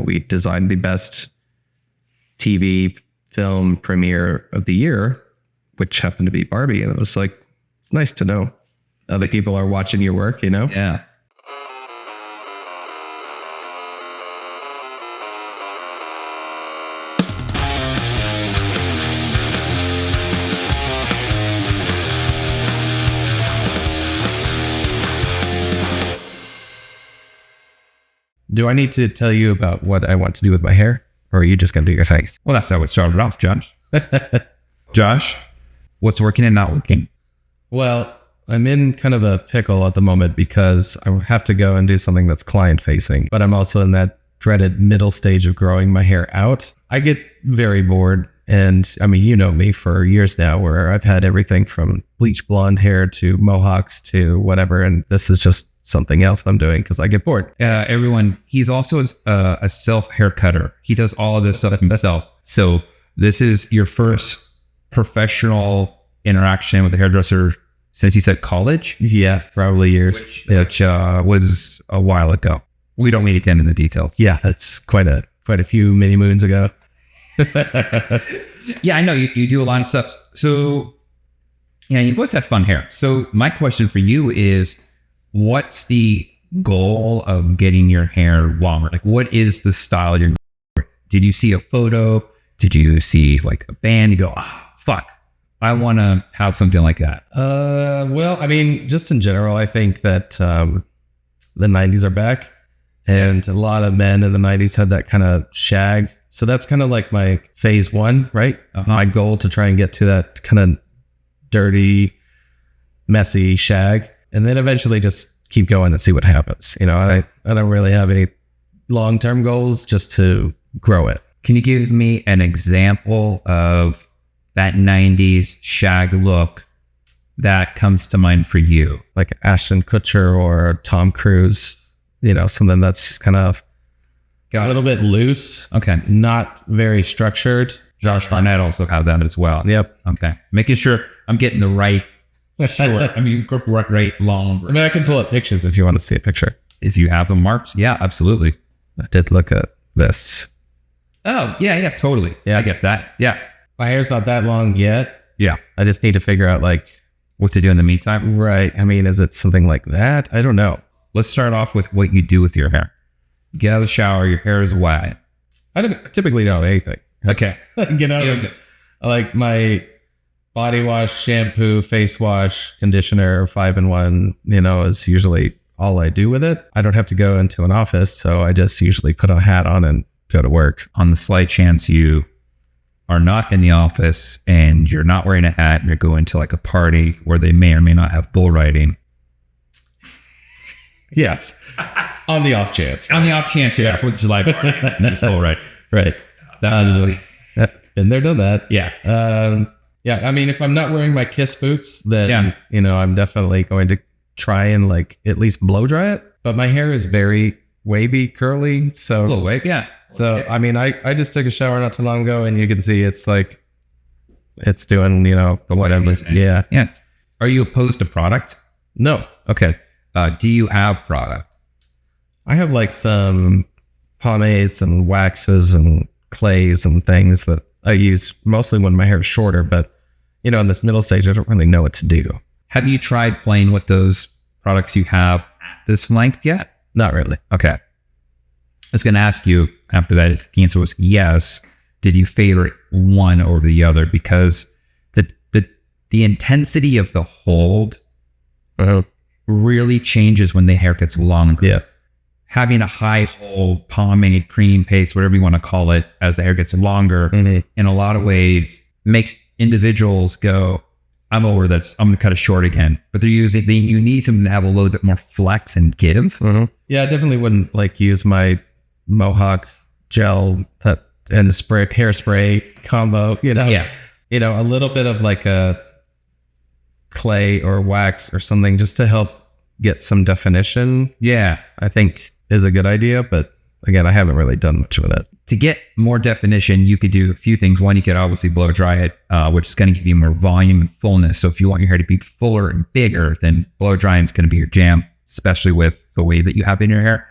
we designed the best TV film premiere of the year, which happened to be Barbie. And it was like, it's nice to know other people are watching your work, you know? Yeah. Do I need to tell you about what I want to do with my hair? Or are you just going to do your face? Well, that's how it started off, Josh. Josh, what's working and not working? Well, I'm in kind of a pickle at the moment because I have to go and do something that's client facing, but I'm also in that dreaded middle stage of growing my hair out. I get very bored. And I mean, you know me for years now where I've had everything from bleach blonde hair to mohawks to whatever. And this is just something else I'm doing because I get bored. Everyone, he's also a self haircutter. He does all of this stuff himself. So this is your first professional interaction with a hairdresser since you said college? Yeah, probably years. Which was a while ago. We don't need to get into the details. Yeah, that's quite a few many moons ago. Yeah, I know you do a lot of stuff. So yeah, you've always had fun hair. So my question for you is, what's the goal of getting your hair longer? Like, what is the style you're going for? Did you see a photo? Did you see like a band? You go, fuck, I want to have something like that. Well, I mean, just in general, I think that the 90s are back, and a lot of men in the 90s had that kind of shag. So that's kind of like my phase one, right? My goal to try and get to that kind of dirty, messy shag, and then eventually just keep going and see what happens. You know, I don't really have any long-term goals, just to grow it. Can you give me an example of that 90s shag look that comes to mind for you? Like Ashton Kutcher or Tom Cruise, you know, something that's just kind of a little bit loose. Okay. Not very structured. Josh Barnett also have that as well. Yep. Okay. Making sure I'm getting the right short. I mean, right long. I mean, I can pull up pictures if you want to see a picture. If you have them marked. Yeah, absolutely. I did look at this. Oh, yeah, totally. Yeah. I get that. Yeah. My hair's not that long yet. Yeah. I just need to figure out like what to do in the meantime. Right. I mean, is it something like that? I don't know. Let's start off with what you do with your hair. You get out of the shower, your hair is wet. I typically don't have anything. Okay. Get out like my body wash, shampoo, face wash, conditioner, 5-in-1, you know, is usually all I do with it. I don't have to go into an office, so I just usually put a hat on and go to work. On the slight chance you are not in the office and you're not wearing a hat and you're going to like a party where they may or may not have bull riding. Yes. On the off chance. On the off chance, yeah. 4th of July party. That's bull riding. Right. Been there, done that. Yeah. Yeah. I mean, if I'm not wearing my Kiss boots, then, you know, I'm definitely going to try and like at least blow dry it. But my hair is very wavy, curly. So, it's a little wave, yeah. So, okay. I mean, I just took a shower not too long ago and you can see it's like, it's doing, you know, whatever. Yeah. Yeah. Are you opposed to product? No. Okay. Do you have product? I have like some pomades and waxes and clays and things that I use mostly when my hair is shorter, but you know, in this middle stage, I don't really know what to do. Have you tried playing with those products you have at this length yet? Not really. Okay. I was going to ask you after that, if the answer was yes, did you favorite one over the other? Because the intensity of the hold really changes when the hair gets longer. Yeah. Having a high hold, pomade, cream paste, whatever you want to call it, as the hair gets longer, in a lot of ways makes individuals go, I'm over this. I'm going to cut it short again. But you need something to have a little bit more flex and give. Mm-hmm. Yeah, I definitely wouldn't like use my Mohawk gel and hairspray combo, you know? Yeah. You know, a little bit of like a clay or wax or something just to help get some definition. Yeah. I think is a good idea, but again, I haven't really done much with it. To get more definition, you could do a few things. One, you could obviously blow dry it, which is going to give you more volume and fullness. So if you want your hair to be fuller and bigger, then blow drying is going to be your jam. especially with the waves that you have in your hair.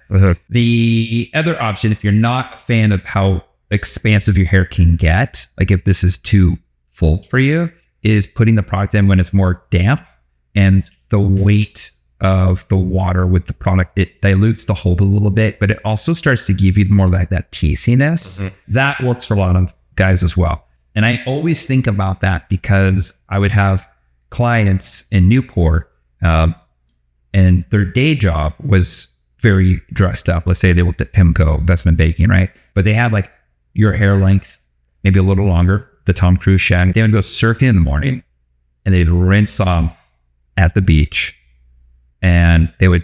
The other option, if you're not a fan of how expansive your hair can get, like if this is too full for you, is putting the product in when it's more damp, and the weight of the water with the product, it dilutes the hold a little bit, but it also starts to give you more like that pieciness. That works for a lot of guys as well. And I always think about that because I would have clients in Newport, and their day job was very dressed up. Let's say they worked at Pimco investment banking, right? But they had like your hair length, maybe a little longer, the Tom Cruise shag. They would go surfing in the morning and they'd rinse off at the beach, and they would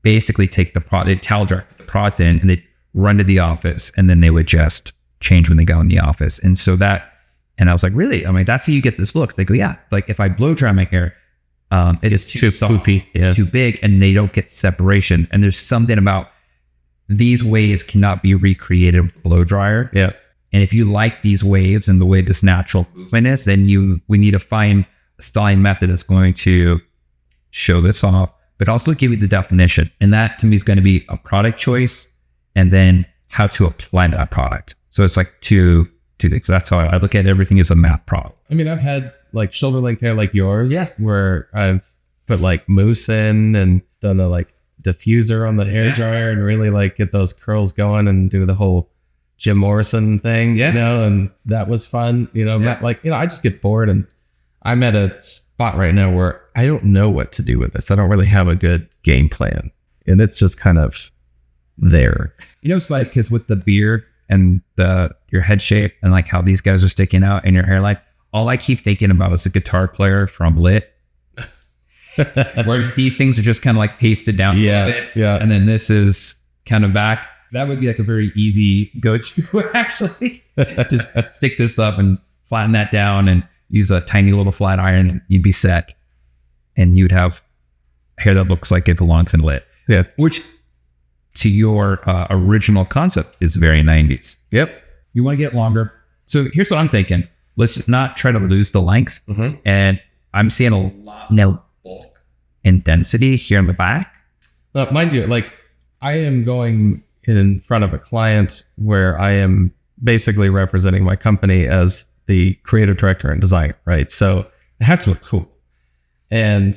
basically take the product, they'd towel dry the product in, and they'd run to the office, and then they would just change when they got in the office. And so that, and I was like, really? I'm like, that's how you get this look. They go, yeah. Like if I blow dry my hair, it's too poofy, it's too big, and they don't get separation. And there's something about these waves cannot be recreated with a blow dryer. Yeah. And if you like these waves and the way this natural movement is, then we need to find a styling method that's going to show this off, but also give you the definition. And that to me is going to be a product choice, and then how to apply that product. So it's like two things. That's how I look at everything as a math problem. I mean, I've had like shoulder length hair like yours, where I've put like mousse in and done a like diffuser on the hair dryer and really like get those curls going and do the whole Jim Morrison thing, you know, and that was fun, you know, like, you know, I just get bored, and I'm at a spot right now where I don't know what to do with this. I don't really have a good game plan, and it's just kind of there. You know, it's like, because with the beard and your head shape and like how these guys are sticking out in your hairline, all I keep thinking about is the guitar player from Lit, where these things are just kind of like pasted down a little bit. Yeah. And then this is kind of back. That would be like a very easy go-to, actually. Just stick this up and flatten that down and use a tiny little flat iron, and you'd be set. And you'd have hair that looks like it belongs in Lit. Yeah. Which, to your original concept, is very 90s. Yep. You want to get longer. So here's what I'm thinking. Let's not try to lose the length. And I'm seeing a lot more bulk and density here in the back. Mind you, like I am going in front of a client where I am basically representing my company as the creative director and designer, right? So it has to look cool. And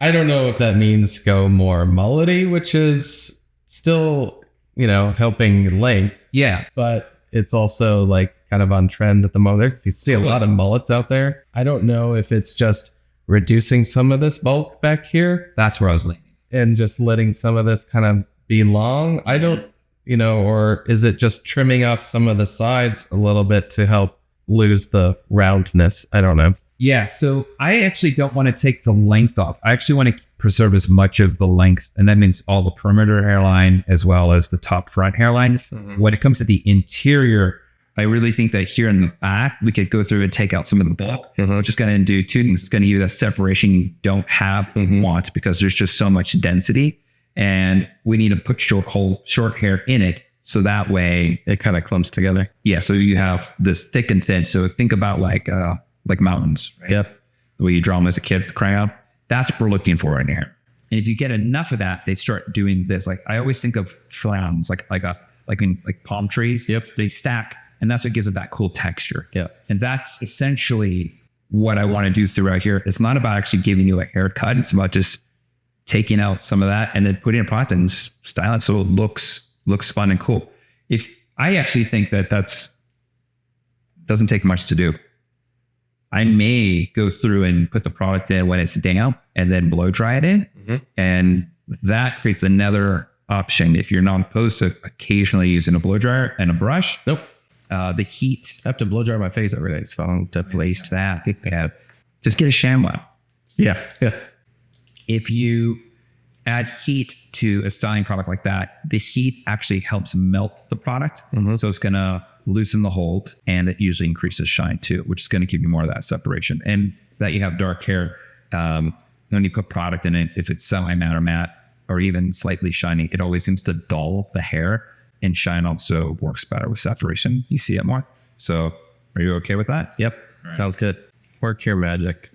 I don't know if that means go more mullety, which is still, you know, helping length. Yeah. But it's also like kind of on trend at the moment. You see a lot of mullets out there. I don't know if it's just reducing some of this bulk back here. That's where I was leaning. And just letting some of this kind of be long. I don't, you know, or is it just trimming off some of the sides a little bit to help lose the roundness? I don't know. Yeah. So I actually don't want to take the length off. I actually want to preserve as much of the length. And that means all the perimeter hairline as well as the top front hairline. When it comes to the interior, I really think that here in the back, we could go through and take out some of the bulk. We're just going to do two things. It's going to give you that separation you don't have want, because there's just so much density, and we need to put short hair in it. So that way it kind of clumps together. Yeah. So you have this thick and thin. So think about like mountains, right? Yep. The way you draw them as a kid with a crayon. That's what we're looking for in here. And if you get enough of that, they start doing this. Like I always think of flowers, like in palm trees. Yep. They stack. And that's what gives it that cool texture. Yeah. And that's essentially what I want to do throughout here. It's not about actually giving you a haircut. It's about just taking out some of that and then putting a product and style it so it looks fun and cool. If I actually think that doesn't take much to do. I may go through and put the product in when it's damp and then blow dry it in. And that creates another option if you're not opposed to occasionally using a blow dryer and a brush. Nope. The heat. I have to blow dry my face every day, so I don't have to waste that. Just get a ShamWow. Yeah. If you add heat to a styling product like that, the heat actually helps melt the product. So it's going to loosen the hold, and it usually increases shine too, which is going to give you more of that separation. And that you have dark hair, when you put product in it, if it's semi-matte or matte or even slightly shiny, it always seems to dull the hair. And shine also works better with separation. You see it more. So are you okay with that? Yep. Right. Sounds good. Work your magic.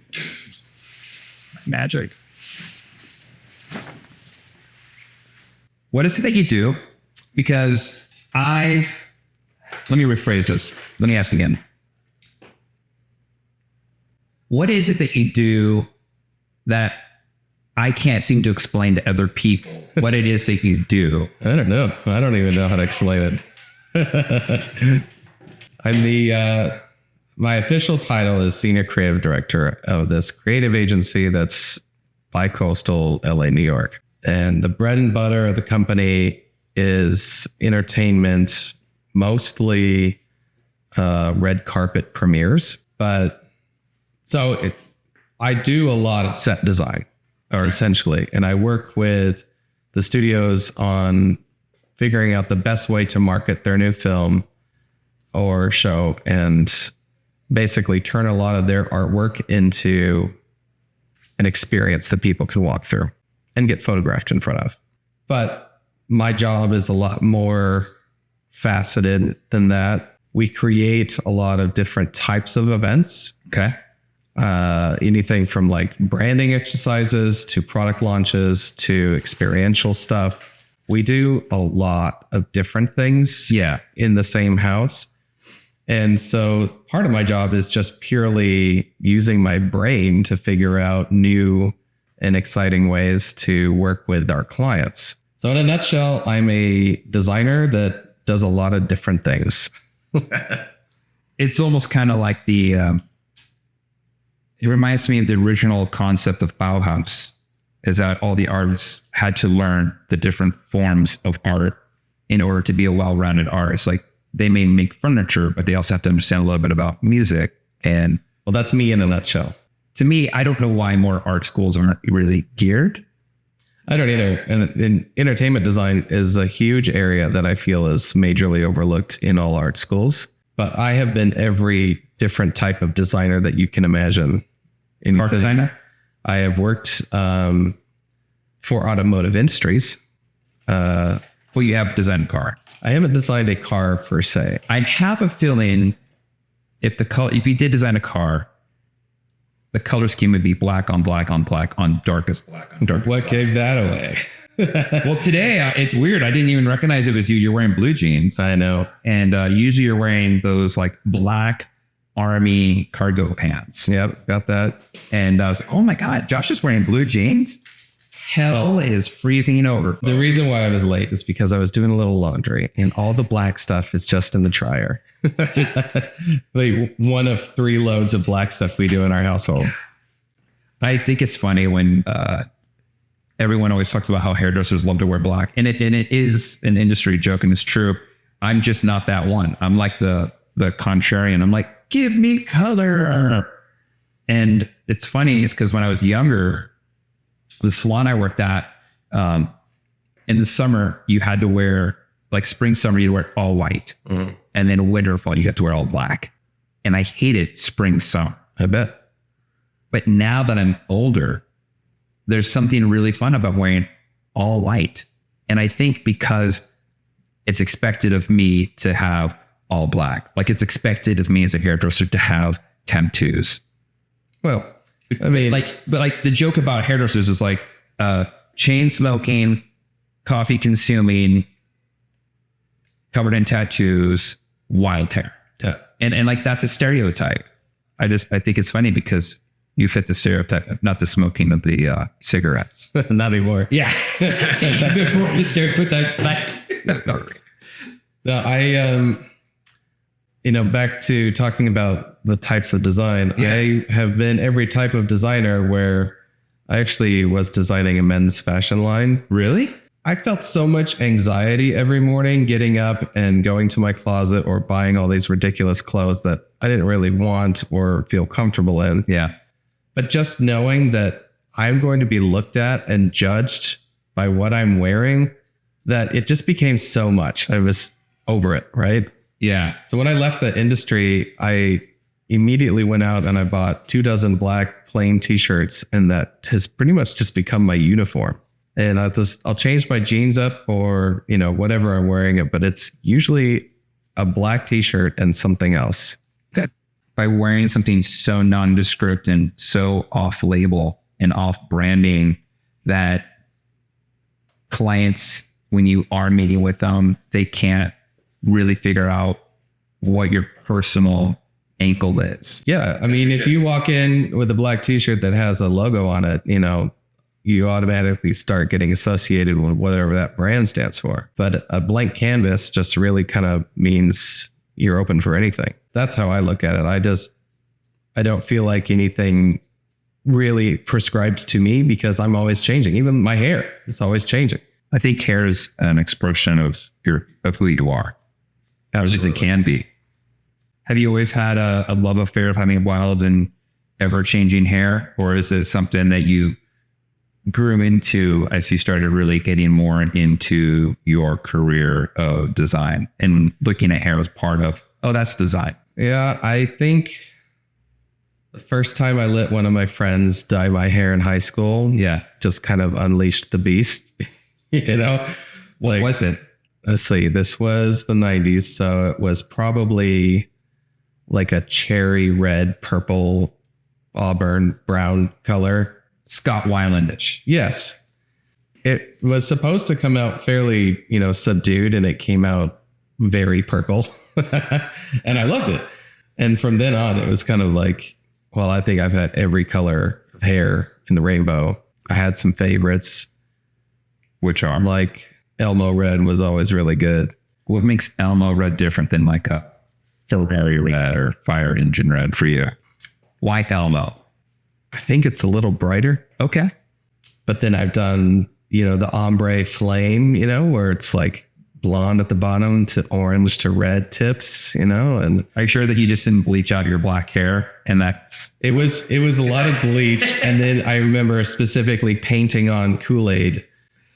Magic. What is it that you do? Because let me rephrase this. Let me ask again. What is it that you do that I can't seem to explain to other people? What it is that you do? I don't know. I don't even know how to explain it. I'm my official title is Senior Creative Director of this creative agency that's bi-coastal LA, New York. And the bread and butter of the company is entertainment, mostly red carpet premieres. But I do a lot of set design, or essentially, and I work with the studios on figuring out the best way to market their new film or show, and basically turn a lot of their artwork into an experience that people can walk through and get photographed in front of. But my job is a lot more faceted than that. We create a lot of different types of events. Okay. Anything from like branding exercises to product launches to experiential stuff. We do a lot of different things in the same house. And so part of my job is just purely using my brain to figure out new and exciting ways to work with our clients. So in a nutshell, I'm a designer that does a lot of different things. It's almost kind of like it reminds me of the original concept of Bauhaus, is that all the artists had to learn the different forms of art in order to be a well-rounded artist. Like, they may make furniture, but they also have to understand a little bit about music. And well, that's me in a nutshell. To me, I don't know why more art schools aren't really geared. I don't either. And entertainment design is a huge area that I feel is majorly overlooked in all art schools. But I have been every different type of designer that you can imagine. Art designer? I have worked for automotive industries. Well, you have designed a car. I haven't designed a car per se. I have a feeling if you did design a car, the color scheme would be black on black on black on darkest black on darkest What black. gave that away? Well, today it's weird. I didn't even recognize it was you. You're wearing blue jeans. I know. And usually you're wearing those like black army cargo pants. Yep, got that. And I was like, oh my God, Josh is wearing blue jeans. Hell is freezing over. The reason why I was late is because I was doing a little laundry and all the black stuff is just in the dryer. Like one of 3 loads of black stuff we do in our household. I think it's funny when everyone always talks about how hairdressers love to wear black. And it is an industry joke, and it's true. I'm just not that one. I'm like the contrarian. I'm like, give me color. And it's funny, it's because when I was younger, the salon I worked at, in the summer, you had to wear, like spring, summer, you'd wear all white. Mm. And then winter, fall, you got to wear all black. And I hated spring, summer. I bet. But now that I'm older, there's something really fun about wearing all white. And I think because it's expected of me to have all black, like it's expected of me as a hairdresser to have tattoos. Well, I mean, but the joke about hairdressers is like chain smoking, coffee consuming, covered in tattoos, wild hair. Yeah. And like that's a stereotype. I think it's funny because you fit the stereotype, not the smoking of the cigarettes. Not anymore. Yeah. The stereotype. No, back to talking about the types of design. Yeah. I have been every type of designer where I actually was designing a men's fashion line. Really? I felt so much anxiety every morning getting up and going to my closet or buying all these ridiculous clothes that I didn't really want or feel comfortable in. Yeah. But just knowing that I'm going to be looked at and judged by what I'm wearing, that it just became so much. I was over it, right? Yeah. So when I left the industry, I immediately went out and I bought 24 black plain t-shirts, and that has pretty much just become my uniform. And I'll change my jeans up or, whatever I'm wearing it, but it's usually a black t-shirt and something else. By wearing something so nondescript and so off label and off branding that clients when you are meeting with them, they can't really figure out what your personal ankle is. Yeah. I mean, if you walk in with a black t-shirt that has a logo on it, you know, you automatically start getting associated with whatever that brand stands for. But a blank canvas just really kind of means you're open for anything. That's how I look at it. I don't feel like anything really prescribes to me because I'm always changing. Even my hair is always changing. I think hair is an expression of who you are, as it can be. Have you always had a love affair of having wild and ever-changing hair? Or is it something that you grew into as you started really getting more into your career of design and looking at hair as part of, oh, that's design? Yeah, I think the first time I let one of my friends dye my hair in high school, just kind of unleashed the beast. You know, what was it? Let's see, this was the 90s. So it was probably like a cherry red, purple, auburn, brown color. Scott Weilandish. Yes. It was supposed to come out fairly, you know, subdued, and it came out very purple. And I loved it. And from then on, it was kind of like, well, I think I've had every color of hair in the rainbow. I had some favorites, which are like Elmo red was always really good. What makes Elmo red different than like a Ferrari red or fire engine red for you? Why Elmo? I think it's a little brighter. Okay. But then I've done, you know, the ombre flame, you know, where it's like blonde at the bottom to orange to red tips, you know. And are you sure that you just didn't bleach out your black hair? And it was a lot of bleach. And then I remember specifically painting on Kool-Aid,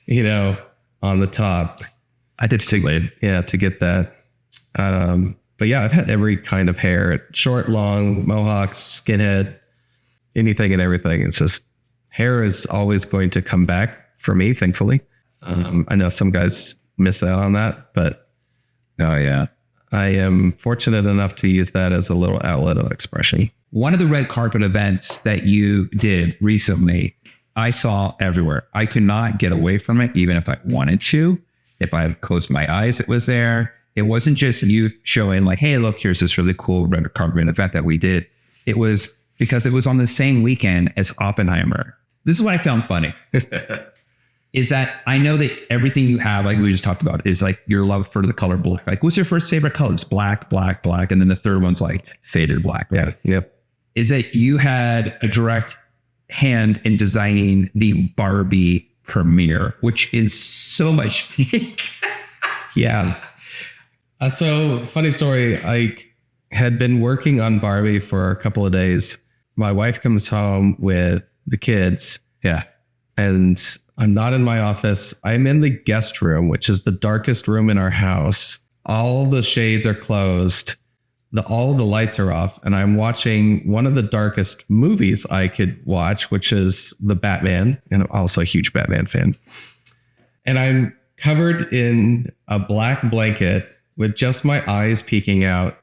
you know, on the top. I did Kool-Aid. Yeah, to get that. But yeah, I've had every kind of hair, short, long, mohawks, skinhead, anything and everything. It's just hair is always going to come back for me, thankfully. I know some guys miss out on that, but oh yeah, I am fortunate enough to use that as a little outlet of expression. One of the red carpet events that you did recently, I saw everywhere. I could not get away from it, even if I wanted to. If I closed my eyes, it was there. It wasn't just you showing like, hey, look, here's this really cool red carpet event that we did. It was because it was on the same weekend as Oppenheimer. This is what I found funny. Is that I know that everything you have, like we just talked about, is like your love for the color black. Like, what's your first favorite color? It's black, black, black. And then the third one's like faded black. Yeah. Yep. Is that you had a direct hand in designing the Barbie premiere, which is so much. Yeah. So funny story. I had been working on Barbie for a couple of days. My wife comes home with the kids. Yeah. And I'm not in my office. I'm in the guest room, which is the darkest room in our house. All the shades are closed. All the lights are off. And I'm watching one of the darkest movies I could watch, which is the Batman. And I'm also a huge Batman fan. And I'm covered in a black blanket with just my eyes peeking out.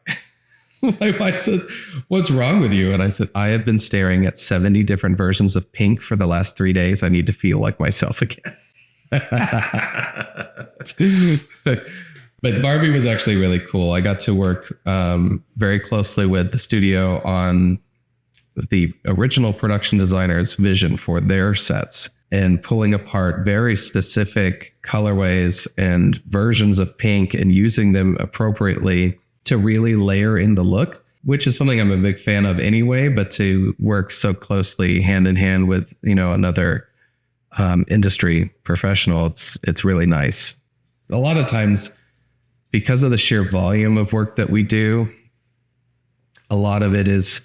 My wife says, "What's wrong with you?" And I said, "I have been staring at 70 different versions of pink for the last 3 days. I need to feel like myself again." But Barbie was actually really cool. I got to work very closely with the studio on the original production designer's vision for their sets and pulling apart very specific colorways and versions of pink and using them appropriately to really layer in the look, which is something I'm a big fan of anyway, but to work so closely hand in hand with, you know, another industry professional, it's really nice. A lot of times, because of the sheer volume of work that we do, a lot of it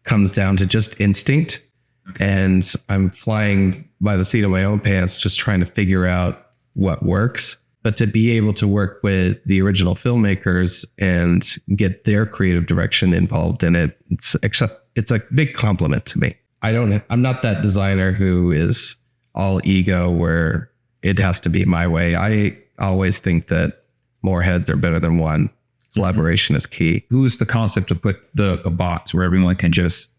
comes down to just instinct. Okay. And I'm flying by the seat of my own pants, just trying to figure out what works. But to be able to work with the original filmmakers and get their creative direction involved in it, it's a big compliment to me. I'm not that designer who is all ego where it has to be my way. I always think that more heads are better than one. Collaboration is key. Who's the concept to put a box where everyone can just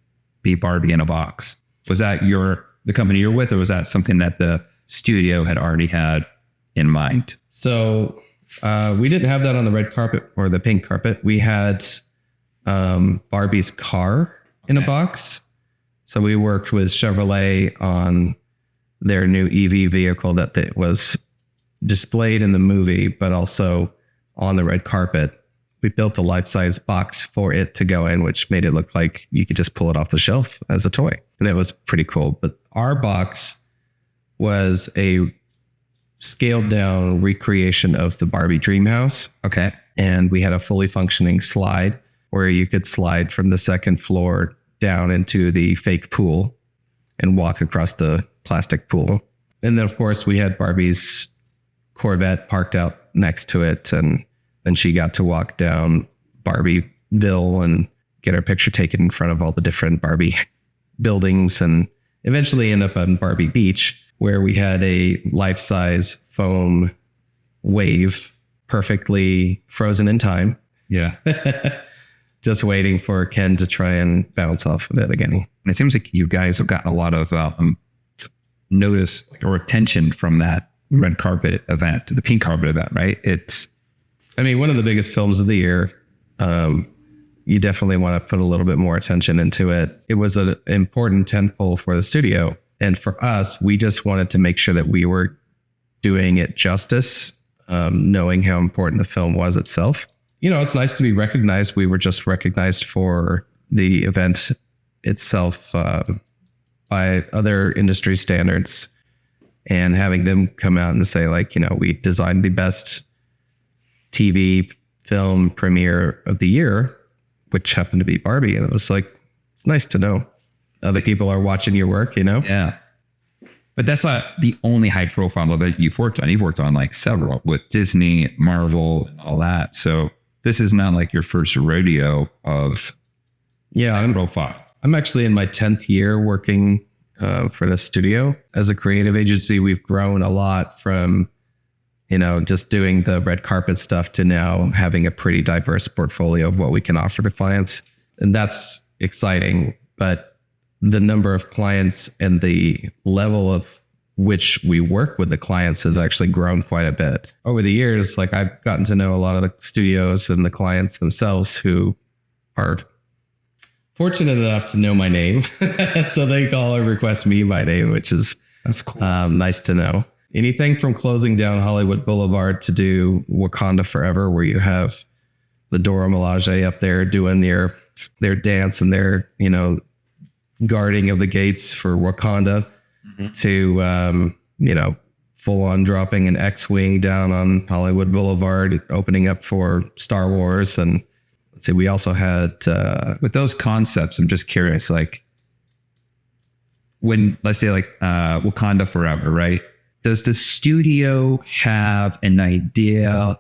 be Barbie in a box? Was that the company you're with, or was that something that the studio had already had in mind? So we didn't have that on the red carpet or the pink carpet. We had Barbie's car in a box. So we worked with Chevrolet on their new EV vehicle that was displayed in the movie, but also on the red carpet. We built a life-size box for it to go in, which made it look like you could just pull it off the shelf as a toy. And it was pretty cool. But our box was a scaled down recreation of the Barbie dream house. Okay. And we had a fully functioning slide where you could slide from the second floor down into the fake pool and walk across the plastic pool. And then, of course, we had Barbie's Corvette parked out next to it. And then she got to walk down Barbieville and get her picture taken in front of all the different Barbie buildings, and eventually end up on Barbie Beach, where we had a life-size foam wave perfectly frozen in time. Yeah. Just waiting for Ken to try and bounce off of it again. And it seems like you guys have gotten a lot of notice or attention from that red carpet event, the pink carpet event, right? One of the biggest films of the year. You definitely want to put a little bit more attention into it. It was an important tentpole for the studio. And for us, we just wanted to make sure that we were doing it justice, knowing how important the film was itself. It's nice to be recognized. We were just recognized for the event itself by other industry standards, and having them come out and say, we designed the best TV film premiere of the year, which happened to be Barbie. And it was it's nice to know other people are watching your work, Yeah. But that's not the only high profile that you've worked on. You've worked on several with Disney, Marvel, and all that. So this is not your first rodeo of profile. I'm actually in my 10th year working for the studio. As a creative agency, we've grown a lot from, just doing the red carpet stuff to now having a pretty diverse portfolio of what we can offer to clients. And that's exciting. But the number of clients and the level of which we work with the clients has actually grown quite a bit over the years. I've gotten to know a lot of the studios and the clients themselves who are fortunate enough to know my name. So they call or request me by name, that's cool. Nice to know. Anything from closing down Hollywood Boulevard to do Wakanda Forever, where you have the Dora Milaje up there doing their dance and their, guarding of the gates for Wakanda, to, full on dropping an X-Wing down on Hollywood Boulevard, opening up for Star Wars. And let's see, we also had, with those concepts, I'm just curious, when, let's say Wakanda Forever, right? Does the studio have an idea,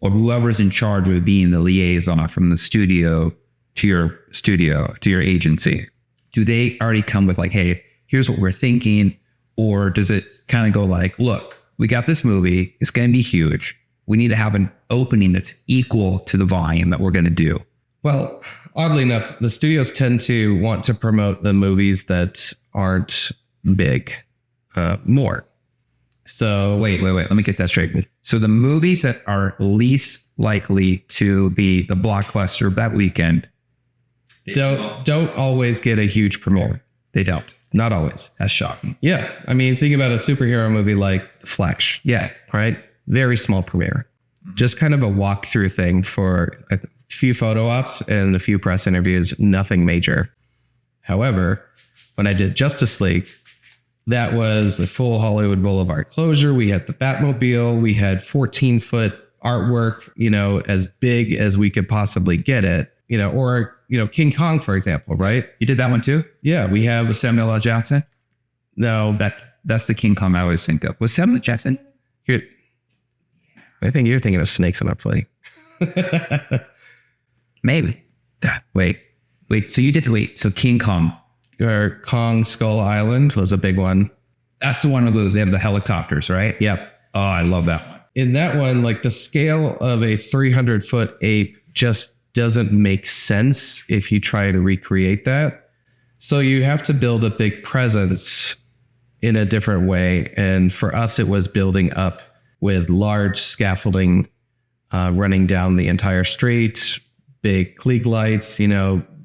or whoever's in charge of being the liaison from the studio, to your agency? Do they already come with hey, here's what we're thinking? Or does it kind of go look, we got this movie, it's going to be huge. We need to have an opening that's equal to the volume that we're going to do. Well, oddly enough, the studios tend to want to promote the movies that aren't big more. So wait. Let me get that straight. So the movies that are least likely to be the blockbuster of that weekend don't always get a huge premiere. They don't. Not always. That's shocking. Yeah. Think about a superhero movie like The Flash. Yeah. Right? Very small premiere. Just kind of a walkthrough thing for a few photo ops and a few press interviews. Nothing major. However, when I did Justice League, that was a full Hollywood Boulevard closure. We had the Batmobile. We had 14-foot artwork, as big as we could possibly get it, or King Kong, for example, right? You did that one too? Yeah, we have with Samuel L. Jackson. No, that's the King Kong I always think of. Was Samuel L. Jackson? I think you're thinking of Snakes on a Plane. Maybe. Wait. So you did So King Kong. Or Kong Skull Island was a big one. That's the one of those. They have the helicopters, right? Yep. Oh, I love that one. In that one, the scale of a 300-foot ape just doesn't make sense if you try to recreate that. So you have to build a big presence in a different way. And for us, it was building up with large scaffolding running down the entire street, big Klieg lights,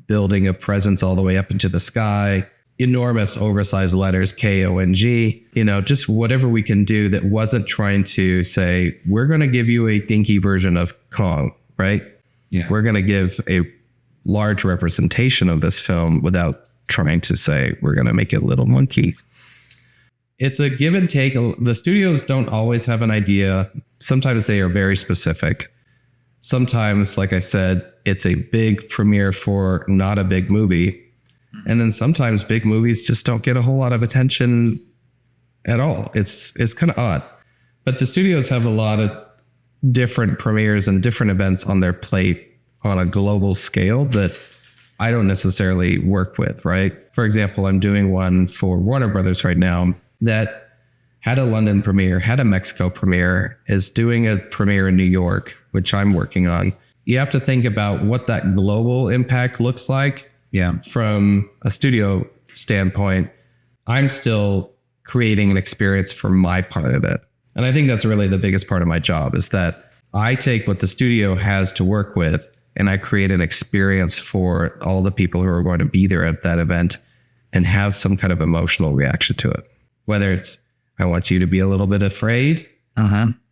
building a presence all the way up into the sky, enormous oversized letters, KONG, just whatever we can do that wasn't trying to say, we're going to give you a dinky version of Kong, right? Yeah. We're going to give a large representation of this film without trying to say, we're going to make it a little monkey. It's a give and take. The studios don't always have an idea. Sometimes they are very specific. Sometimes, like I said, it's a big premiere for not a big movie. And then sometimes big movies just don't get a whole lot of attention at all. It's kind of odd. But the studios have a lot of different premieres and different events on their plate on a global scale that I don't necessarily work with, right? For example, I'm doing one for Warner Brothers right now that had a London premiere, had a Mexico premiere, is doing a premiere in New York, which I'm working on. You have to think about what that global impact looks like. Yeah. From a studio standpoint, I'm still creating an experience for my part of it. And I think that's really the biggest part of my job, is that I take what the studio has to work with and I create an experience for all the people who are going to be there at that event and have some kind of emotional reaction to it. Whether it's, I want you to be a little bit afraid,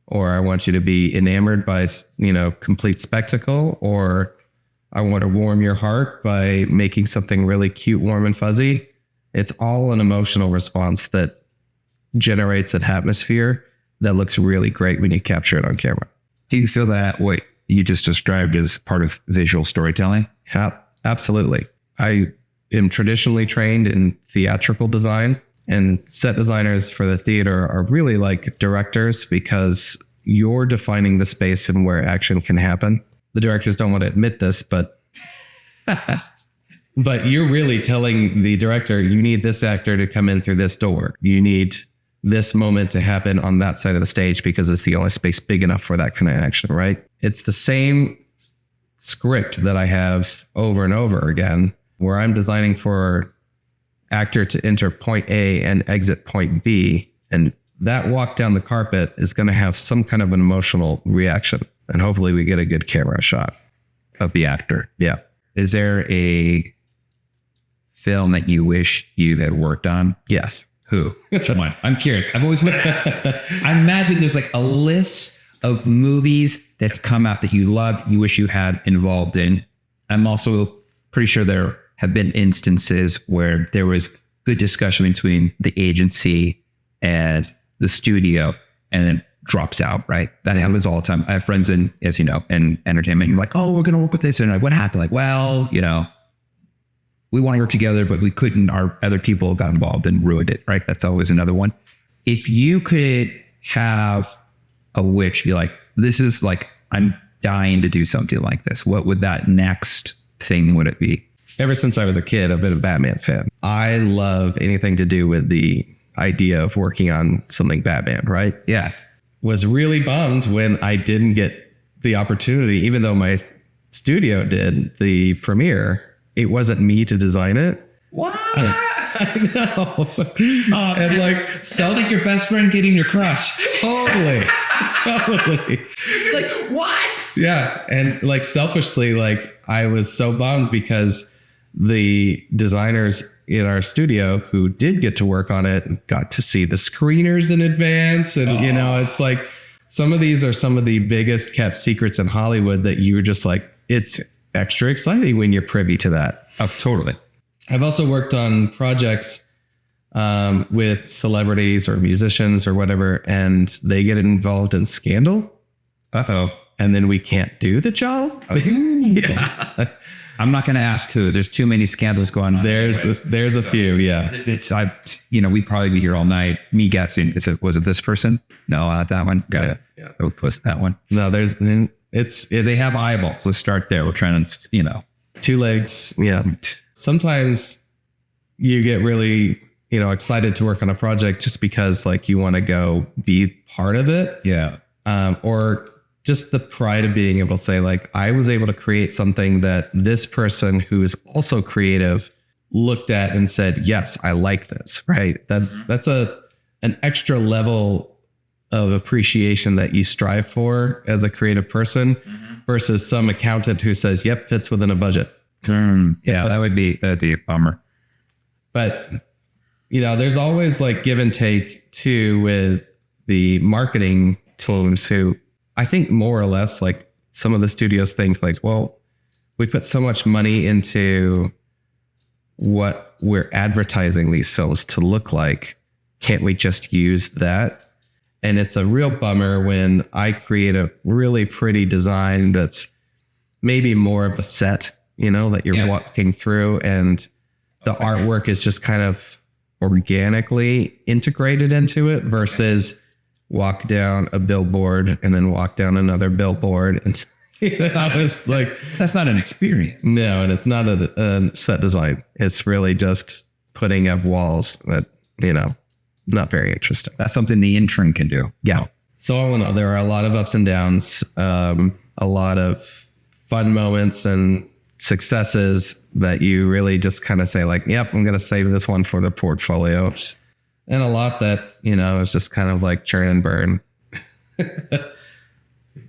or I want you to be enamored by, complete spectacle, or I want to warm your heart by making something really cute, warm, and fuzzy. It's all an emotional response that generates an atmosphere that looks really great when you capture it on camera. Do you feel that what you just described as part of visual storytelling? Yeah, absolutely. I am traditionally trained in theatrical design, and set designers for the theater are really like directors because you're defining the space and where action can happen. The directors don't want to admit this, but you're really telling the director, you need this actor to come in through this door. You need this moment to happen on that side of the stage because it's the only space big enough for that kind of action, right? It's the same script that I have over and over again, where I'm designing for actor to enter point A and exit point B. And that walk down the carpet is going to have some kind of an emotional reaction. And hopefully we get a good camera shot Of the actor. Yeah. Is there a film that you wish you had worked on? Yes. Who? Come on. I'm curious. I've always I imagine there's like a list of movies that have come out that you love, you wish you had involved in. I'm also pretty sure there have been instances where there was good discussion between the agency and the studio and then drops out, right? That happens all the time. I have friends in, as you know, in entertainment. You're like, oh, we're going to work with this. And like, what happened? Like, well, we want to work together, but we couldn't. Our other people got involved and ruined it, right? That's always another one. If you could have a wish, be like, this is like, I'm dying to do something like this. What would that next thing would it be? Ever since I was a kid, I've been a Batman fan. I love anything to do with the idea of working on something Batman, right? Yeah. Was really bummed when I didn't get the opportunity, even though my studio did the premiere. It wasn't me to design it. What? I know. And like, sounds like your best friend getting your crush. Totally. Like, what? Yeah. And like selfishly, like I was so bummed because the designers in our studio who did get to work on it got to see the screeners in advance. And, it's like some of these are some of the biggest kept secrets in Hollywood that you were just like, it's extra exciting when you're privy to that. Oh, totally. I've also worked on projects with celebrities or musicians or whatever, and they get involved in scandal. Uh-oh. And then we can't do the job. Yeah. I'm not going to ask who. There's too many scandals going on. There's a few. Yeah. We'd probably be here all night. Me guessing. Was it this person? No, not that one. Got it. Yeah. Oh, was that one? No, they have eyeballs. Let's start there. We're trying to, two legs. Yeah. Sometimes you get really, excited to work on a project just because like you want to go be part of it. Yeah. Or just the pride of being able to say, like, I was able to create something that this person who is also creative looked at and said, yes, I like this, right? That's an extra level of appreciation that you strive for as a creative person versus some accountant who says, yep, fits within a budget. Yeah, that'd be a bummer. But, there's always like give and take too with the marketing teams who I think more or less like some of the studios think like, well, we put so much money into what we're advertising these films to look like. Can't we just use that? And it's a real bummer when I create a really pretty design that's maybe more of a set, that you're walking through, and the artwork is just kind of organically integrated into it versus walk down a billboard and then walk down another billboard. And that's not an experience. No, and it's not a set design. It's really just putting up walls that, not very interesting. That's something the intern can do. Yeah. So all in all, there are a lot of ups and downs, a lot of fun moments and successes that you really just kind of say like, yep, I'm going to save this one for the portfolio. And a lot that, is just kind of like churn and burn.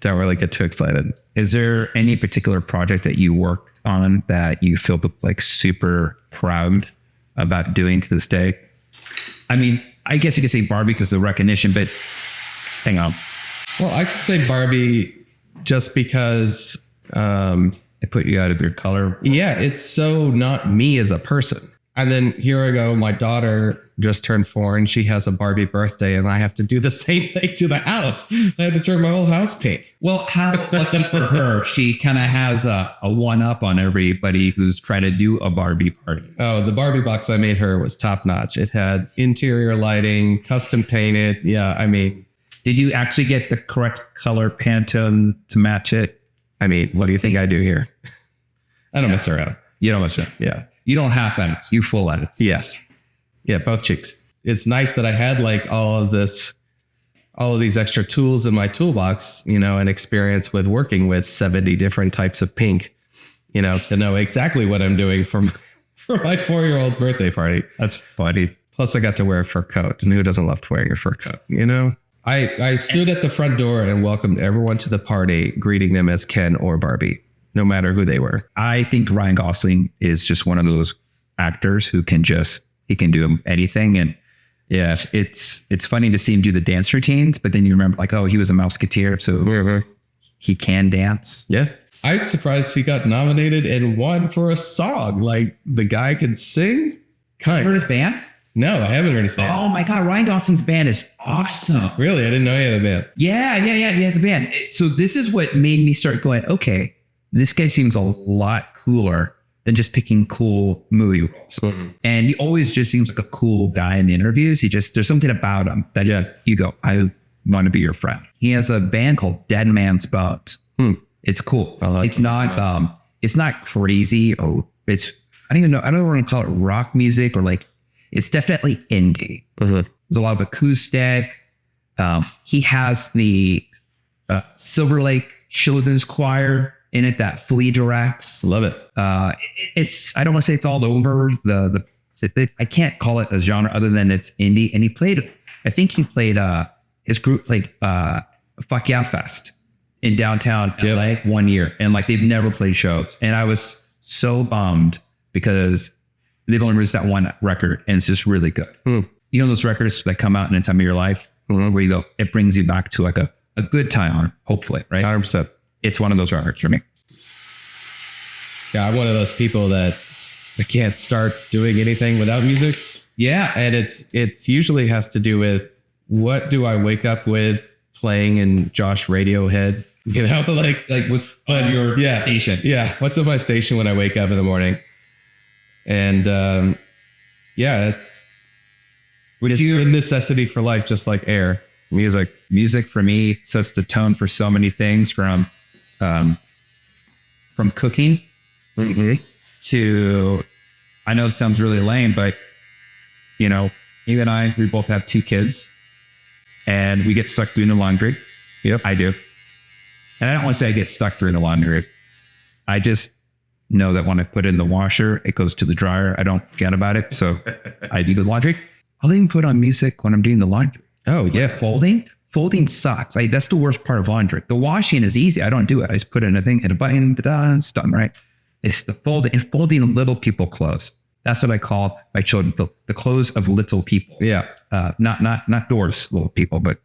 Don't really get too excited. Is there any particular project that you worked on that you feel like super proud about doing to this day? I mean, I guess you could say Barbie because of the recognition, but hang on. Well, I could say Barbie just because it put you out of your color. Yeah, it's so not me as a person. And then here I go, my daughter just turned 4 and she has a Barbie birthday and I have to do the same thing to the house. I had to turn my whole house pink. Well, how lucky for her, she kind of has a one-up on everybody who's trying to do a Barbie party. Oh, the Barbie box I made her was top-notch. It had interior lighting, custom painted. Yeah, I mean. Did you actually get the correct color Pantone to match it? I mean, what do you think I do here? I don't mess around. You don't mess around. Yeah. You don't half edits. You full edits. Yes. Yeah, both cheeks. It's nice that I had like all of these extra tools in my toolbox, and experience with working with 70 different types of pink, to know exactly what I'm doing for my 4-year-old's birthday party. That's funny. Plus I got to wear a fur coat, and who doesn't love wearing a fur coat, I stood at the front door and welcomed everyone to the party, greeting them as Ken or Barbie, no matter who they were. I think Ryan Gosling is just one of those actors who he can do anything. And yeah, it's funny to see him do the dance routines, but then you remember like, oh, he was a Mouseketeer, so he can dance. Yeah. I'm surprised he got nominated and won for a song. Like the guy can sing. Heard his band? No, I haven't heard his band. Oh my God, Ryan Gosling's band is awesome. Really? I didn't know he had a band. Yeah. He has a band. So this is what made me start going, okay, this guy seems a lot cooler than just picking cool movie roles. Mm-hmm. And he always just seems like a cool guy in the interviews. there's something about him that you go, I want to be your friend. He has a band called Dead Man's Bones. It's cool. It's not crazy. I don't even know. I don't want to call it rock music or like, it's definitely indie. Mm-hmm. There's a lot of acoustic. He has the Silver Lake Children's Choir in it that Flea directs. Love it. I don't want to say it's all over I can't call it a genre other than it's indie. And he played his group played Fuck Yeah Fest in downtown LA 1 year. And like they've never played shows. And I was so bummed because they've only released that one record and it's just really good. Those records that come out in a time of your life where you go, it brings you back to like a good time, hopefully, right? 100%. It's one of those records for me. Yeah, I'm one of those people that I can't start doing anything without music. Yeah. And it's usually has to do with what do I wake up with playing in Josh Radiohead, like with your station. Yeah. What's on my station when I wake up in the morning? And it's a necessity for life, just like air. Music for me sets the tone for so many things from cooking to, I know it sounds really lame, but you and we both have 2 kids and we get stuck doing the laundry. Yep. I do. And I don't want to say I get stuck doing the laundry. I just know that when I put it in the washer, it goes to the dryer. I don't forget about it. So I do the laundry. I'll even put on music when I'm doing the laundry. Oh yeah. Folding folding socks, that's the worst part of laundry. The washing is easy. I don't do it. I just put in a thing, hit a button, it's done, right? It's the folding and folding little people clothes. That's what I call my children, the clothes of little people. Yeah. Not doors, little people, but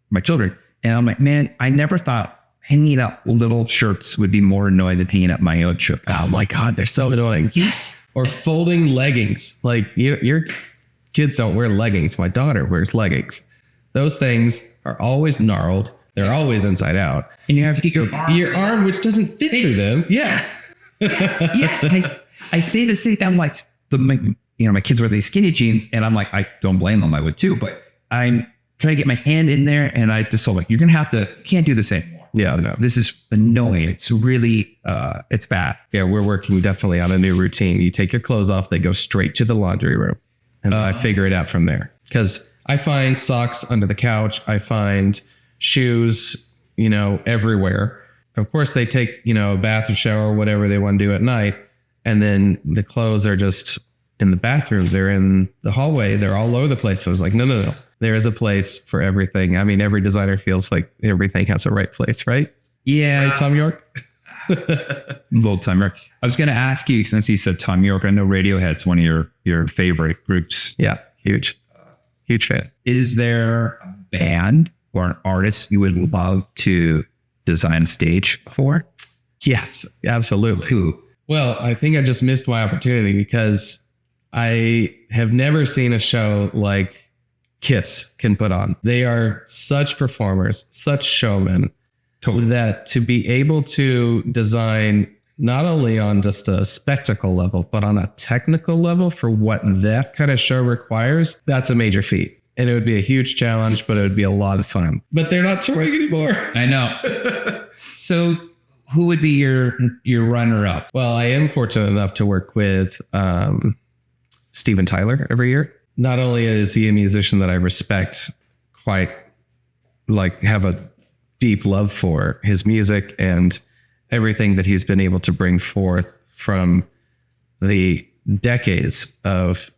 my children. And I'm like, man, I never thought hanging up little shirts would be more annoying than hanging up my own shirt. Oh my God, they're so annoying. Yes. Or folding leggings. Like your kids don't wear leggings. My daughter wears leggings. Those things are always gnarled. They're always inside out. And you have to get your arm, which doesn't fit through them. Yes. Yes. I say the same thing. I'm like, my kids wear these skinny jeans, and I'm like, I don't blame them. I would too, but I'm trying to get my hand in there, and I just like, you're gonna have to, can't do this anymore. Yeah, no. This is annoying. It's really, it's bad. Yeah, we're working definitely on a new routine. You take your clothes off, they go straight to the laundry room, and I figure it out from there. Because I find socks under the couch, I find shoes, everywhere. Of course, they take, a bath or shower, whatever they want to do at night. And then the clothes are just in the bathroom. They're in the hallway. They're all over the place. So I was like, no. There is a place for everything. I mean, every designer feels like everything has a right place, right? Yeah. Right, Tom York? Little Tom York. I was going to ask you, since you said Tom York, I know Radiohead's one of your favorite groups. Yeah, huge fan. Is there a band or an artist you would love to design a stage for? Yes, absolutely. Who? Well, I think I just missed my opportunity because I have never seen a show like Kiss can put on. They are such performers, such showmen, that to be able to design not only on just a spectacle level, but on a technical level for what that kind of show requires, that's a major feat. And it would be a huge challenge, but it would be a lot of fun. But they're not touring anymore. I know. So who would be your runner-up? Well, I am fortunate enough to work with Steven Tyler every year. Not only is he a musician that I respect quite, like have a deep love for his music and everything that he's been able to bring forth from the decades of,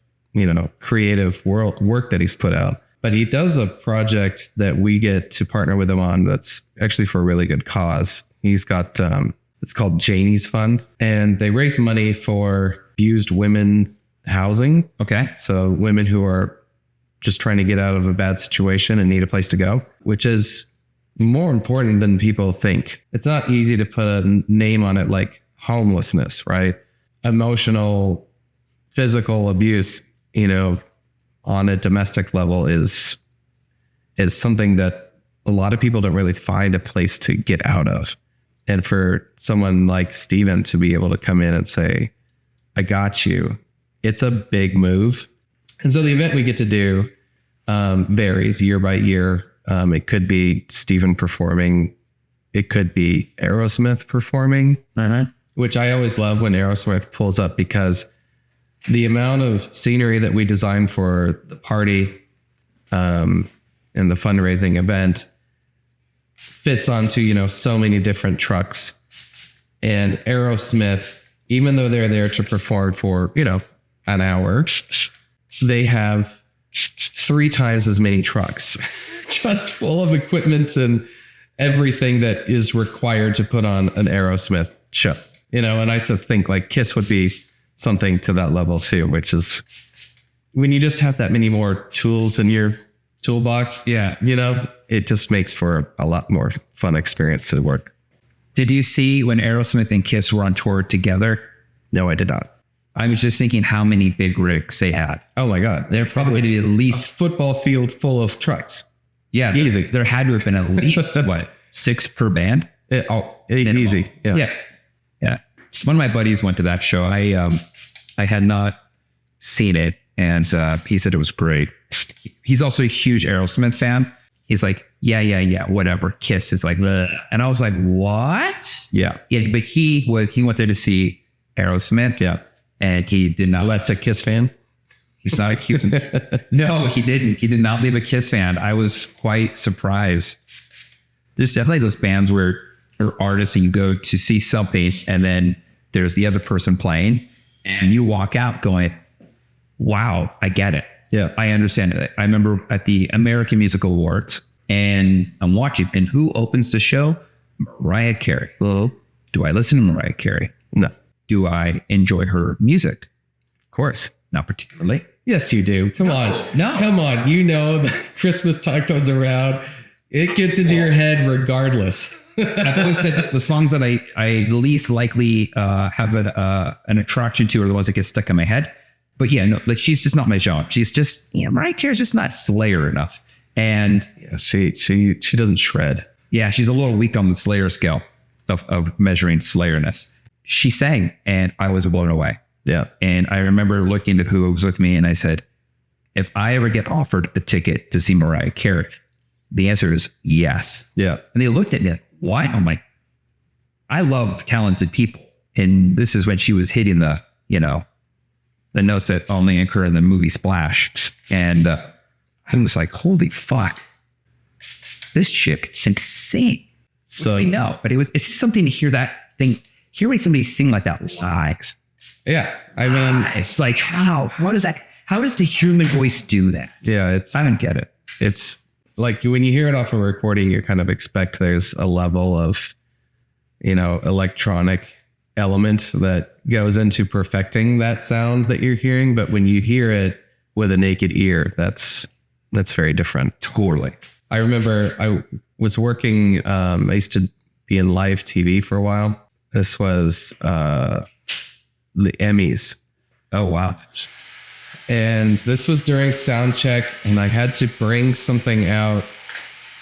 creative work that he's put out. But he does a project that we get to partner with him on that's actually for a really good cause. He's got, it's called Janie's Fund, and they raise money for abused women's housing. Okay. So women who are just trying to get out of a bad situation and need a place to go, which is more important than people think. It's not easy to put a name on it like homelessness, right? Emotional, physical abuse, on a domestic level is something that a lot of people don't really find a place to get out of. And for someone like Steven to be able to come in and say, I got you, it's a big move. And so the event we get to do varies year by year. It could be Steven performing. It could be Aerosmith performing, which I always love when Aerosmith pulls up because the amount of scenery that we design for the party and the fundraising event fits onto, so many different trucks. And Aerosmith, even though they're there to perform for, an hour, they have 3 times as many trucks just full of equipment and everything that is required to put on an Aerosmith show. And I just think like Kiss would be something to that level too, which is when you just have that many more tools in your toolbox. Yeah. It just makes for a lot more fun experience to work. Did you see when Aerosmith and Kiss were on tour together? No, I did not. I was just thinking how many big rigs they had. Oh my God. They're probably at least a football field full of trucks. Yeah. Easy. There had to have been at least 6 per band? Easy. Yeah. One of my buddies went to that show. I had not seen it, and he said it was great. He's also a huge Aerosmith fan. He's like, yeah, whatever. Kiss is like, bleh. And I was like, what? Yeah. But he went there to see Aerosmith. Yeah. And he did not. Left a Kiss fan? He's not a Kiss. No, he didn't. He did not leave a Kiss fan. I was quite surprised. There's definitely those bands or artists that you go to see something and then there's the other person playing and you walk out going, wow, I get it. Yeah. I understand it. I remember at the American Music Awards, and I'm watching. And who opens the show? Mariah Carey. Do I listen to Mariah Carey? No. Do I enjoy her music? Of course. Not particularly. Yes, you do. Come on. No. Come on. You know that Christmas time comes around. It gets into your head regardless. I've always said that the songs that I least likely have an attraction to are the ones that get stuck in my head. But yeah, no, like she's just not my genre. She's just, Mariah Carey's just not Slayer enough. And Yeah, she doesn't shred. yeah, she's a little weak on the Slayer scale of measuring Slayerness. She sang and I was blown away. Yeah. And I remember looking at who was with me and I said, if I ever get offered a ticket to see Mariah Carey, the answer is yes. Yeah. And they looked at me like, why? I'm like, I love talented people. And this is when she was hitting the notes that only occur in the movie Splash. And I was like, holy fuck, this chick can sing. So I know, but it's just something to hear that thing, hearing somebody sing like that live. yeah, I mean, It's like, how does the human voice do that? yeah, I don't get it. it's like when you hear it off a recording, you kind of expect there's a level of, electronic element that goes into perfecting that sound that you're hearing. But when you hear it with a naked ear, that's very different. Totally. I remember I was working, I used to be in live TV for a while. This was the Emmys. Oh, wow. And this was during sound check, and I had to bring something out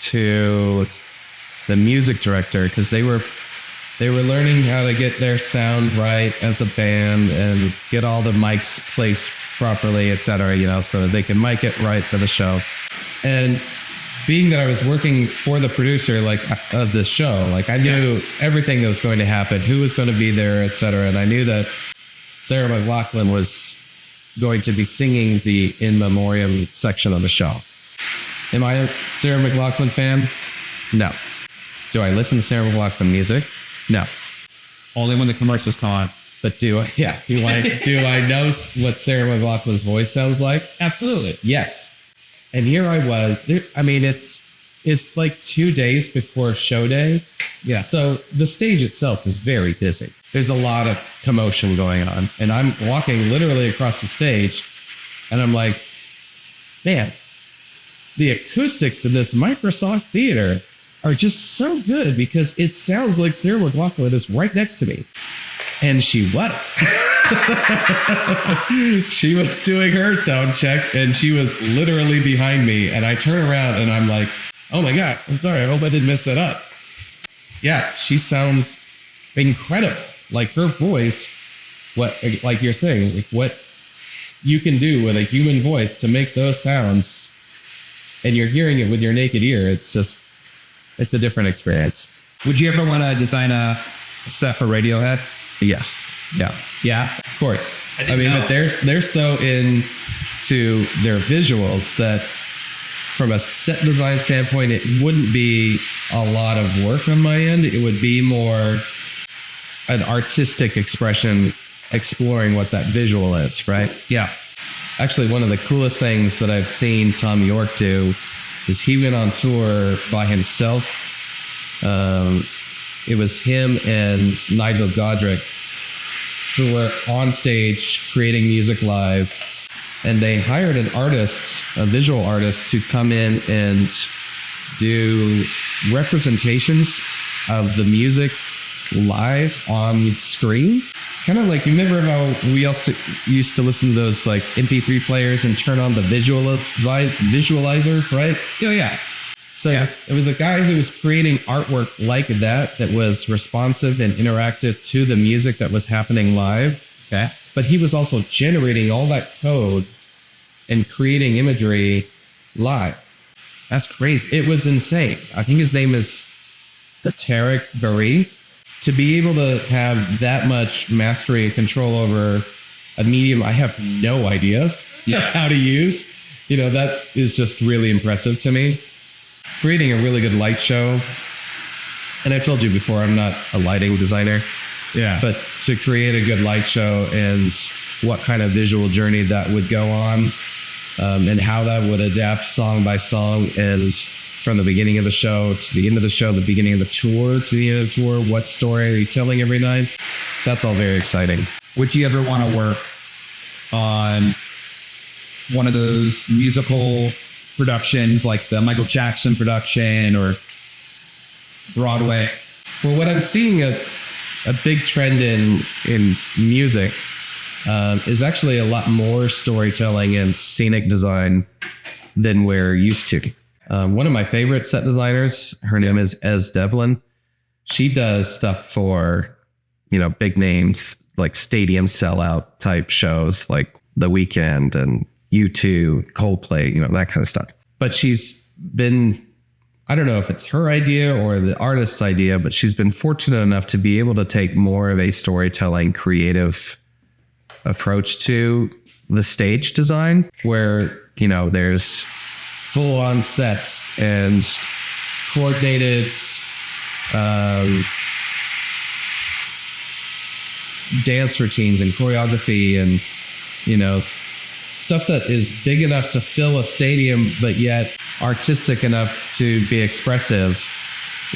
to the music director because they were learning how to get their sound right as a band and get all the mics placed properly, etc. So that they can mic it right for the show. And being that I was working for the producer of this show, I knew everything that was going to happen, who was going to be there, etc. And I knew that Sarah McLachlan was going to be singing the In Memoriam section of the show. Am I a Sarah McLachlan fan? No. Do I listen to Sarah McLachlan music? No. Only when the commercials come on. But do I know what Sarah McLachlan's voice sounds like? Absolutely. Yes. And here I was. It's like 2 days before show day. Yeah. So the stage itself is very busy. There's a lot of commotion going on. And I'm walking literally across the stage and I'm like, man, the acoustics in this Microsoft Theater are just so good because it sounds like Sarah McLachlan is right next to me. And she was. She was doing her sound check and she was literally behind me. And I turn around and I'm like, oh my God, I'm sorry. I hope I didn't mess that up. Yeah, she sounds incredible. Like her voice, like you're saying, what you can do with a human voice to make those sounds and you're hearing it with your naked ear. It's a different experience. Would you ever want to design a set for Radiohead? Yes. Yeah. Yeah. Of course. I mean, but they're so into their visuals that from a set design standpoint, it wouldn't be a lot of work on my end. It would be more an artistic expression exploring what that visual is, right? Yeah. Actually, one of the coolest things that I've seen Tom York do is he went on tour by himself. It was him and Nigel Godrich who were on stage creating music live, and they hired an artist, a visual artist, to come in and do representations of the music live on screen. Kind of like, you remember how we also used to listen to those like MP3 players and turn on the visualizer, right? Oh, yeah. So it was a guy who was creating artwork like that was responsive and interactive to the music that was happening live. Okay. But he was also generating all that code and creating imagery live. That's crazy. It was insane. I think his name is Tarek Bari. To be able to have that much mastery and control over a medium I have no idea how to use, that is just really impressive to me. Creating a really good light show. And I told you before, I'm not a lighting designer. Yeah. But to create a good light show and what kind of visual journey that would go on, and how that would adapt song by song and from the beginning of the show to the end of the show, the beginning of the tour to the end of the tour. What story are you telling every night? That's all very exciting. Would you ever want to work on one of those musical productions like the Michael Jackson production or Broadway? Well, what I'm seeing a big trend in music is actually a lot more storytelling and scenic design than we're used to. One of my favorite set designers, her name is Ez Devlin. She does stuff for, big names like stadium sellout type shows like The Weeknd and U2, Coldplay, that kind of stuff. But she's been, I don't know if it's her idea or the artist's idea, but she's been fortunate enough to be able to take more of a storytelling, creative approach to the stage design where, there's full on sets and coordinated dance routines and choreography and, stuff that is big enough to fill a stadium, but yet artistic enough to be expressive,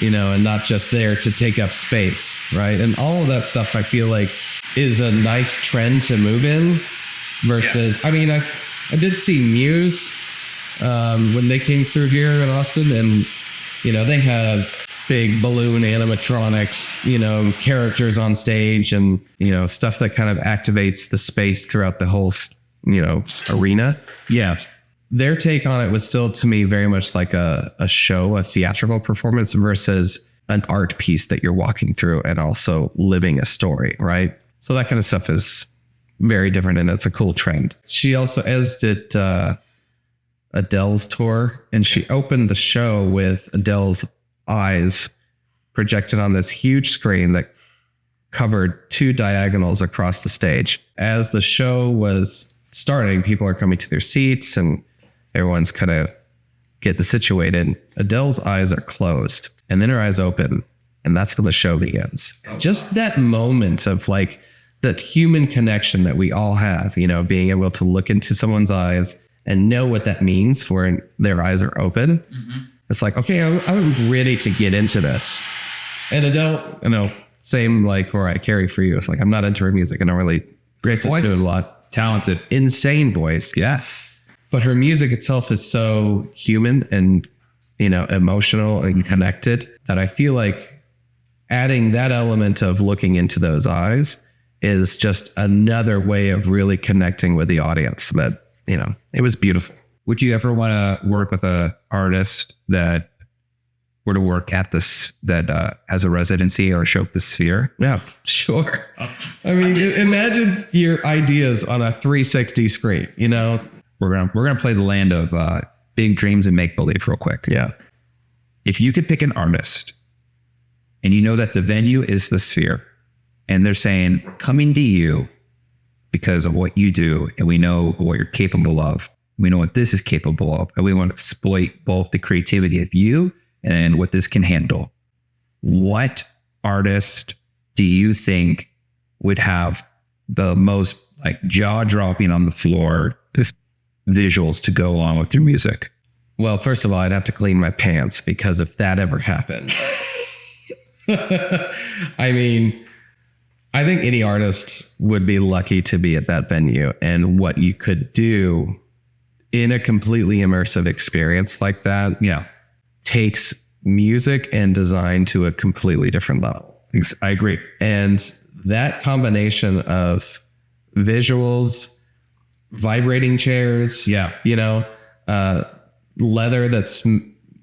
and not just there to take up space, right? And all of that stuff I feel like is a nice trend to move in versus, I did see Muse when they came through here in Austin, and, they have big balloon animatronics, characters on stage and, stuff that kind of activates the space throughout the whole arena. Yeah. Their take on it was still, to me, very much like a show, a theatrical performance versus an art piece that you're walking through and also living a story, right? So that kind of stuff is very different, and it's a cool trend. She also, as did Adele's tour, and she opened the show with Adele's eyes projected on this huge screen that covered 2 diagonals across the stage. As the show was starting, people are coming to their seats and everyone's kind of getting situated. Adele's eyes are closed and then her eyes open, and that's when the show begins. Just that moment of like that human connection that we all have, being able to look into someone's eyes and know what that means when their eyes are open. Mm-hmm. It's like, okay, I'm ready to get into this. And Adele, same like Mariah Carey for you. It's like, I'm not into her music. I don't really listen to it a lot. Talented. Insane voice. Yeah. But her music itself is so human and, emotional and connected that I feel like adding that element of looking into those eyes is just another way of really connecting with the audience that, it was beautiful. Would you ever want to work with an artist that were to work at this, that has a residency or show up the Sphere? Yeah, sure. Imagine your ideas on a 360 screen, We're gonna play the land of big dreams and make believe real quick. Yeah. If you could pick an artist and that the venue is the Sphere and they're saying, we're coming to you because of what you do, and we know what you're capable of. We know what this is capable of, and we want to exploit both the creativity of you and what this can handle. What artist do you think would have the most jaw-dropping on the floor visuals to go along with your music? Well, first of all, I'd have to clean my pants, because if that ever happened, I think any artist would be lucky to be at that venue, and what you could do in a completely immersive experience like that, takes music and design to a completely different level. I agree. And that combination of visuals, vibrating chairs, leather that's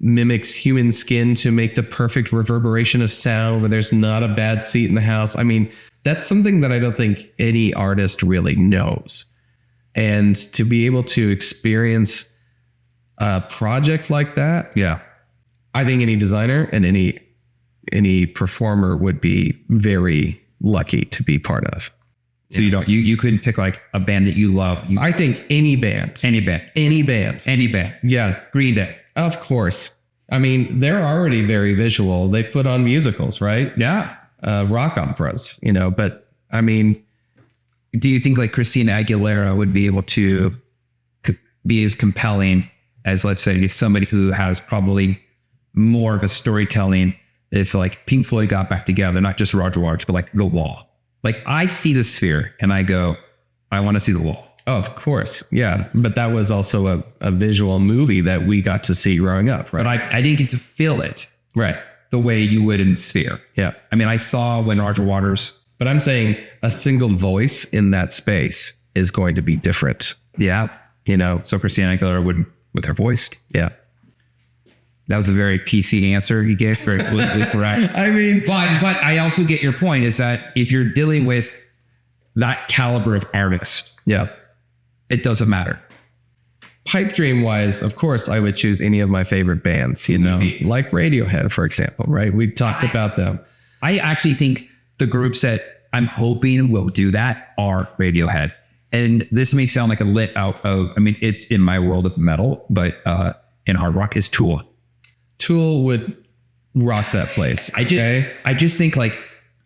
mimics human skin to make the perfect reverberation of sound where there's not a bad seat in the house. That's something that I don't think any artist really knows. And to be able to experience a project like that, I think any designer and any performer would be very lucky to be part of. So you couldn't pick a band that you love. I think any band. Yeah. Green Day. Of course. They're already very visual. They put on musicals, right? Yeah. Rock operas, but do you think Christina Aguilera would be able to be as compelling as, let's say, somebody who has probably more of a storytelling if like Pink Floyd got back together, not just Roger Waters, but like The Wall. Like I see the Sphere and I go, I want to see The Wall. Oh, of course. Yeah. But that was also a visual movie that we got to see growing up, right? But I didn't get to feel it Right. the way you would in Sphere. Yeah. I mean, I saw when Roger Waters. But I'm saying a single voice in that space is going to be different. Yeah. You know? So Christina Aguilera would with her voice. Yeah. That was a very PC answer you gave. Very politically correct. I mean, But I also get your point is that if you're dealing with that caliber of artist, yeah. it doesn't matter. Pipe dream wise, of course, I would choose any of my favorite bands, you know, like Radiohead, for example, right? We talked about them. I actually think the groups that I'm hoping will do that are Radiohead. And this may sound like a lit out of, I mean, it's in my world of metal, but in hard rock is Tool. Tool would rock that place. I just think like,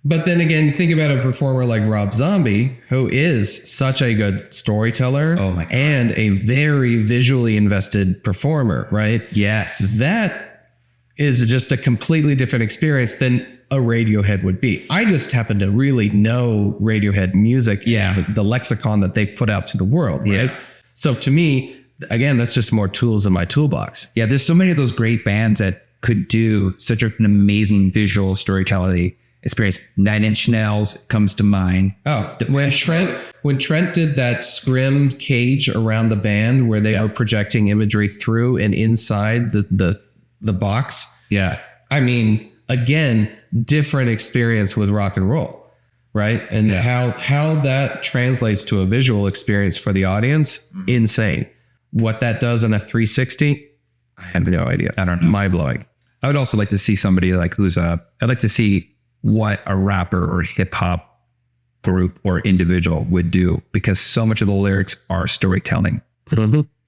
but then again, think about a performer like Rob Zombie, who is such a good storyteller Oh my God. and a very visually invested performer, right? yes, That is just a completely different experience than a Radiohead would be. I just happen to really know Radiohead music, Yeah. the lexicon that they've put out to the world, right? Yeah. So to me, again, that's just more tools in my toolbox. yeah, there's so many of those great bands that could do such an amazing visual storytelling experience. Nine Inch Nails comes to mind. Oh, when Trent did that scrim cage around the band where they are projecting imagery through and inside the box. Yeah. I mean, again, different experience with rock and roll, right? And how that translates to a visual experience for the audience, insane. What that does in a 360, I have no idea. I don't know. Mind blowing. I would also like to see somebody like I'd like to see what a rapper or hip hop group or individual would do, because so much of the lyrics are storytelling.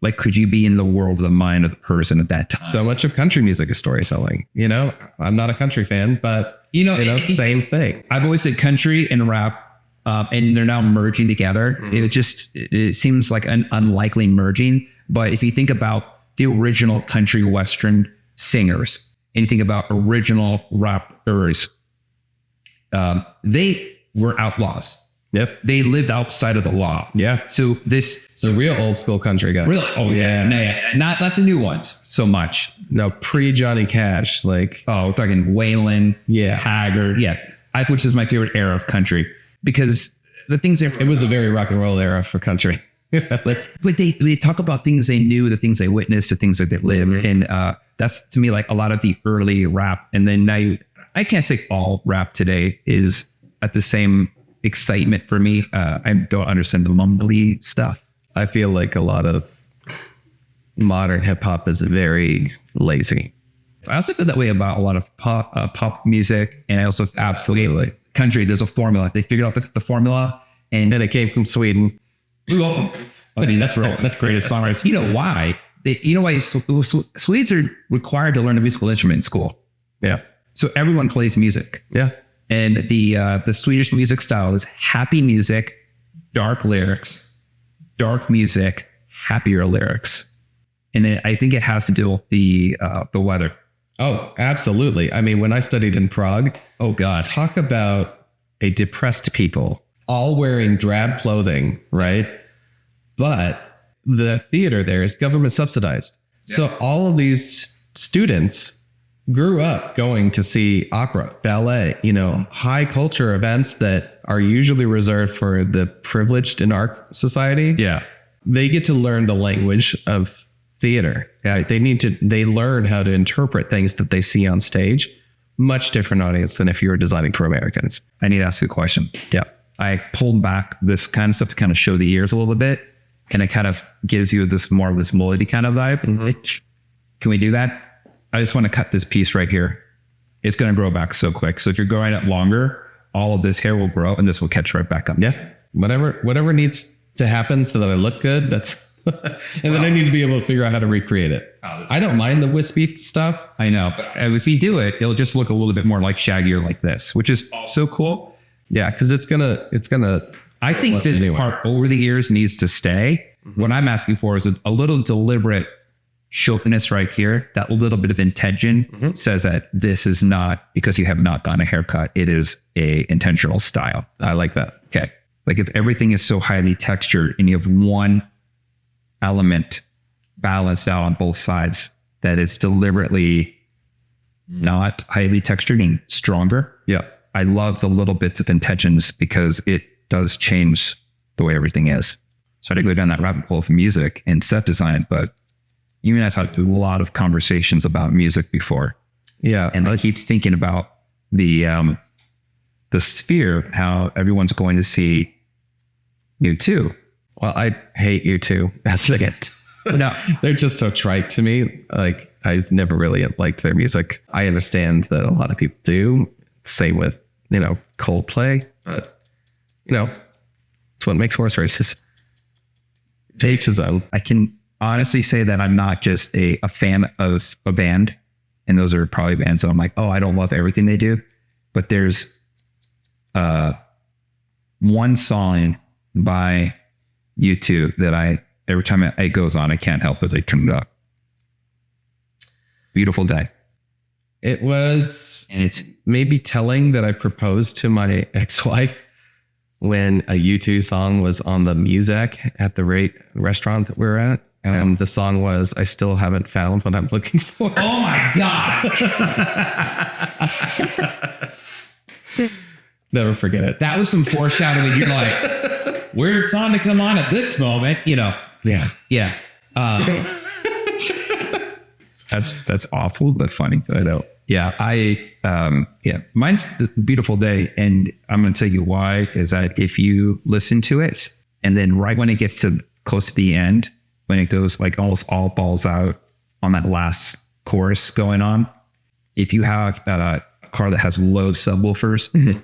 Like, could you be in the world of the mind of the person at that time? So much of country music is storytelling. You know, I'm not a country fan, but same thing. I've always said country and rap, and they're now merging together. It seems like an unlikely merging. But if you think about the original country western singers, and you think about original rappers, they were outlaws. Yep. They lived outside of the law. Yeah. So this The real old school country guys. Really? Oh yeah. No, yeah. Not the new ones so much. No, pre Johnny Cash, like Oh, we're talking Waylon, Yeah. Haggard, which is my favorite era of country, because the things it was a very rock and roll era for country. but they talk about things they knew, the things they witnessed, the things that they lived, and that's to me like a lot of the early rap. And then now I can't say all rap today is at the same excitement for me. I don't understand the mumbly stuff. I feel like a lot of modern hip hop is very lazy. I also feel that way about a lot of pop music, and I also Absolutely. country. There's a formula. They figured out the formula, and And it came from Sweden. I mean that's real. That's greatest songwriters. You know why? Swedes are required to learn a musical instrument in school, Yeah. so everyone plays music. Yeah. And the Swedish music style is happy music, dark lyrics, dark music, happier lyrics, and I think it has to do with the weather. Oh, absolutely. I mean, when I studied in Prague, Oh God. talk about a depressed people all wearing drab clothing, right? But the theater there is government subsidized. So all of these students grew up going to see opera, ballet, high culture events that are usually reserved for the privileged in our society. Yeah. They get to learn the language of theater. Yeah. They learn how to interpret things that they see on stage. Much different audience than if you were designing for Americans. I need to ask you a question. Yeah. I pulled back this kind of stuff to kind of show the ears a little bit, and it kind of gives you this more of this mullety kind of vibe. Can we do that? I just want to cut this piece right here. It's going to grow back so quick. So if you're growing it longer, all of this hair will grow and this will catch right back up. Yeah. Whatever needs to happen so that I look good, that's and then I need to be able to figure out how to recreate it. I don't mind the wispy stuff. I know, but if you do it, it'll just look a little bit more like shaggier like this, which is so cool. Yeah, because it's gonna I think this part over the ears needs to stay. What I'm asking for is a little deliberate shortness right here, that little bit of intention says that this is not because you have not gotten a haircut. It is a intentional style. I like that. Okay. Like if everything is so highly textured and you have one element balanced out on both sides that is deliberately not highly textured and stronger. Yeah. I love the little bits of intentions because it does change the way everything is. So I go down that rabbit hole of music and set design, but you and I talked to a lot of conversations about music before. Yeah. And I keep thinking about the sphere, how everyone's going to see U2. Well, I hate U2. That's it. No, They're just so trite to me. Like, I've never really liked their music. I understand that a lot of people do. Same with, Coldplay. But, it's what makes horse races. To each his own. I can honestly say that I'm not just a fan of a band. And those are probably bands that I'm like, oh, I don't love everything they do. But there's one song by U2 that every time it goes on, I can't help but turn it up. Beautiful Day. It was, And it's maybe telling that I proposed to my ex-wife when a U2 song was on the Muzak at the restaurant that we were at. And the song was, I still haven't found what I'm looking for. oh my God. Never forget it. That was some foreshadowing. You're like, weird song to come on at this moment, Yeah. Yeah. That's awful, but funny. I know. Yeah. Mine's The Beautiful Day. And I'm going to tell you why is that if you listen to it and then right when it gets to close to the end, when it goes like almost all balls out on that last chorus going on, if you have a car that has low subwoofers,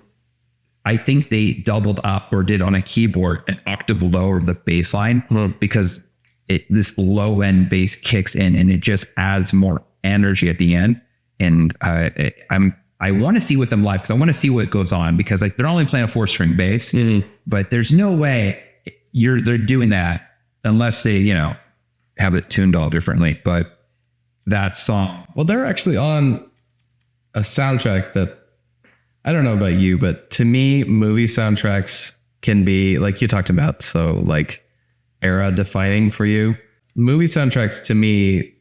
I think they doubled up or did on a keyboard an octave lower the bass line because this low end bass kicks in and it just adds more energy at the end. And I want to see with them live because I want to see what goes on because they're only playing a 4-string bass, but there's no way they're doing that unless they, have it tuned all differently. But that song. Well, they're actually on a soundtrack that I don't know about you, but to me, movie soundtracks can be like you talked about. So like era defining for you. Movie soundtracks to me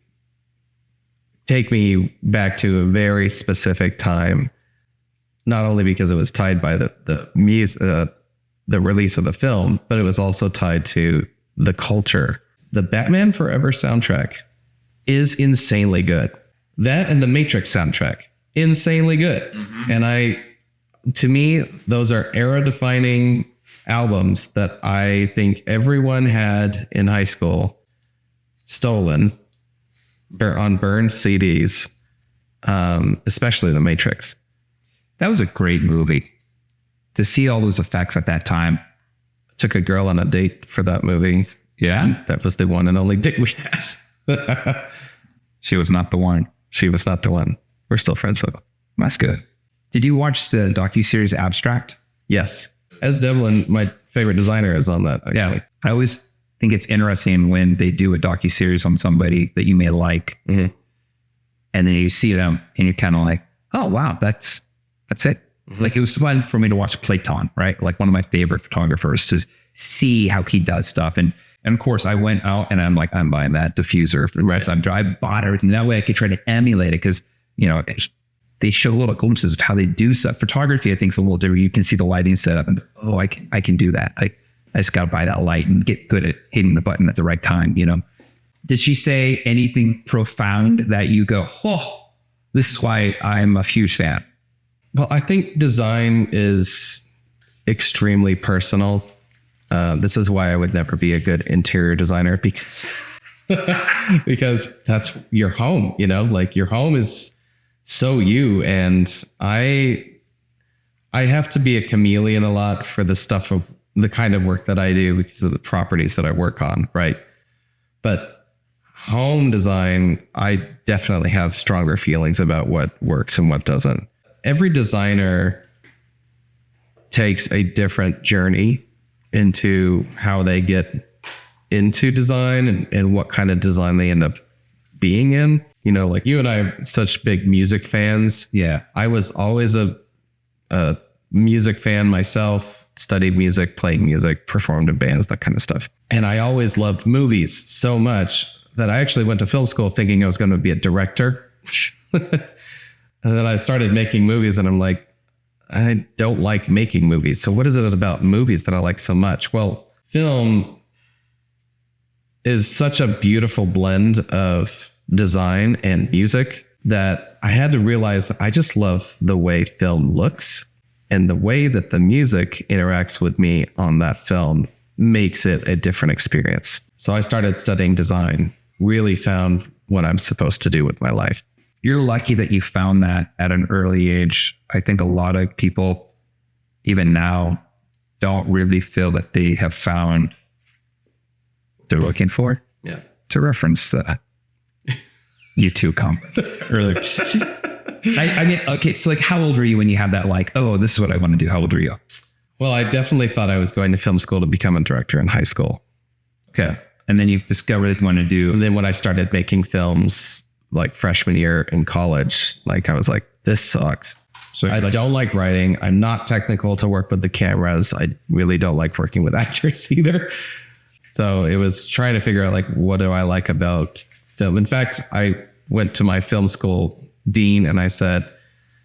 take me back to a very specific time, not only because it was tied by the music, the release of the film, but it was also tied to the culture. The Batman Forever soundtrack is insanely good. That and the Matrix soundtrack, insanely good. And to me, those are era-defining albums that I think everyone had in high school, stolen on burned CDs, especially the Matrix. That was a great movie. To see all those effects at that time. Took a girl on a date for that movie. Yeah. That was the one and only date we had. She was not the one. She was not the one. We're still friends though. That's good. Did you watch the docuseries Abstract? Yes. As Devlin, my favorite designer, is on that. Actually. Yeah. I always think it's interesting when they do a docuseries on somebody that you may like. And then you see them and you're kind of like, oh, wow, that's it. Like it was fun for me to watch Platon, right? Like one of my favorite photographers to see how he does stuff. And of course I went out and I'm like, I'm buying that diffuser. Right. So I bought everything. That way I could try to emulate it because, they show little glimpses of how they do stuff. Photography, I think, is a little different. You can see the lighting setup and, I can do that. I just got to buy that light and get good at hitting the button at the right time, Did she say anything profound that you go, oh, this is why I'm a huge fan? Well, I think design is extremely personal. This is why I would never be a good interior designer because that's your home, like your home is so you. And I have to be a chameleon a lot for the stuff of the kind of work that I do because of the properties that I work on. Right. But home design, I definitely have stronger feelings about what works and what doesn't. Every designer takes a different journey into how they get into design and what kind of design they end up being in. You know, like you and I are such big music fans. Yeah. I was always a music fan myself, studied music, played music, performed in bands, that kind of stuff. And I always loved movies so much that I actually went to film school thinking I was going to be a director. And then I started making movies and I'm like, I don't like making movies. So what is it about movies that I like so much? Well, film is such a beautiful blend of design and music that I had to realize that I just love the way film looks, and the way that the music interacts with me on that film makes it a different experience. So I started studying design, really found what I'm supposed to do with my life. You're lucky that you found that at an early age. I think a lot of people, even now, don't really feel that they have found what they're looking for. Yeah. To reference you two comment earlier. I mean, okay, so like how old were you when you had that like, oh, this is what I want to do? How old were you? Well, I definitely thought I was going to film school to become a director in high school. Okay. And then you've discovered that you want to do. And then when I started making films like freshman year in college, like I was like, this sucks. So I don't like writing. I'm not technical to work with the cameras. I really don't like working with actors either. So it was trying to figure out like, what do I like about film? In fact, I went to my film school dean and I said,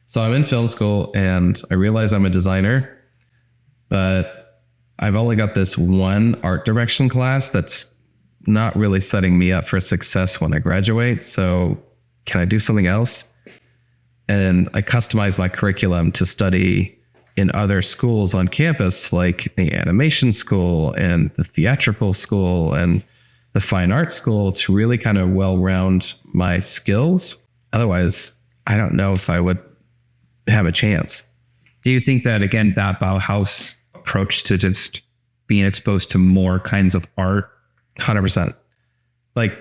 so I'm in film school and I realize I'm a designer, but I've only got this one art direction class that's not really setting me up for success when I graduate. So can I do something else? And I customized my curriculum to study in other schools on campus, like the animation school and the theatrical school and the fine arts school, to really kind of well-round my skills. Otherwise, I don't know if I would have a chance. Do you think that, again, that Bauhaus approach to just being exposed to more kinds of art? 100%. Like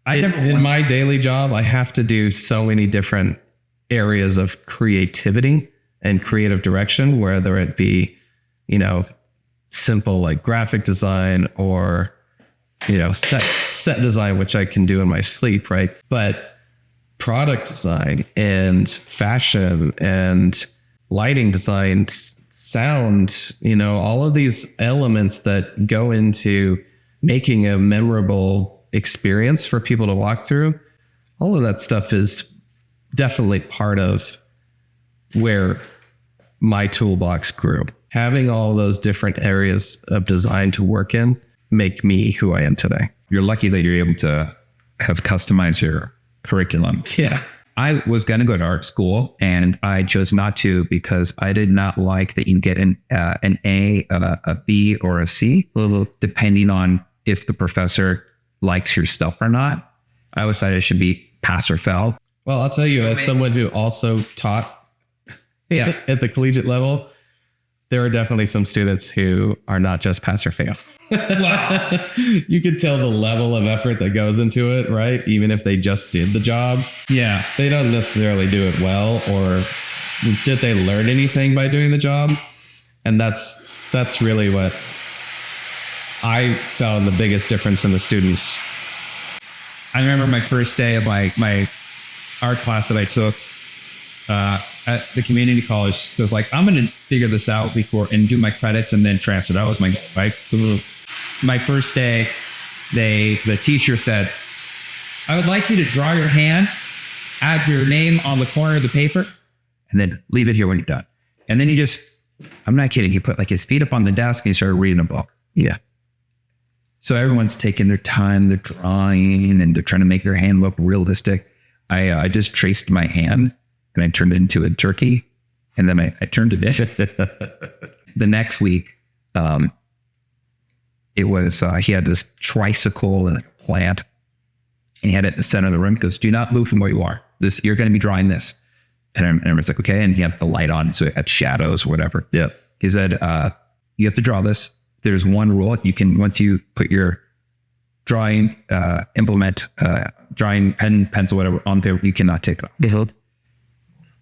in my daily job, I have to do so many different areas of creativity and creative direction, whether it be, you know, simple like graphic design or, you know, set design, which I can do in my sleep, right? But product design and fashion and lighting design, sound, you know, all of these elements that go into making a memorable experience for people to walk through, all of that stuff is definitely part of where my toolbox grew. Having all those different areas of design to work in make me who I am today. You're lucky that you're able to have customized your curriculum. Yeah. I was going to go to art school and I chose not to because I did not like that you get an A, a B, or a C, depending on if the professor likes your stuff or not. I always thought it should be pass or fail. Well, I'll tell you, as someone who also taught at the collegiate level, there are definitely some students who are not just pass or fail. Wow. You could tell the level of effort that goes into it, right? Even if they just did the job. Yeah. They don't necessarily do it well, or did they learn anything by doing the job? And that's really what I found the biggest difference in the students. I remember my first day of my art class that I took at the community college. It was like, I'm going to figure this out before and do my credits and then transfer. That was my goal, right? My first day, the teacher said, I would like you to draw your hand, add your name on the corner of the paper, and then leave it here when you're done. And then I'm not kidding, he put like his feet up on the desk and he started reading a book. Yeah. So everyone's taking their time, they're drawing, and they're trying to make their hand look realistic. I just traced my hand and I turned it into a turkey, and then I turned it in. The next week, it was, he had this tricycle and a plant, and he had it in the center of the room. He goes, do not move from where you are. You're going to be drawing this. And I was like, okay. And he had the light on, so it had shadows or whatever. Yeah. He said, you have to draw this. There's one rule. You can, once you put your drawing, implement, drawing pen, pencil, whatever on there, you cannot take it off. Mm-hmm.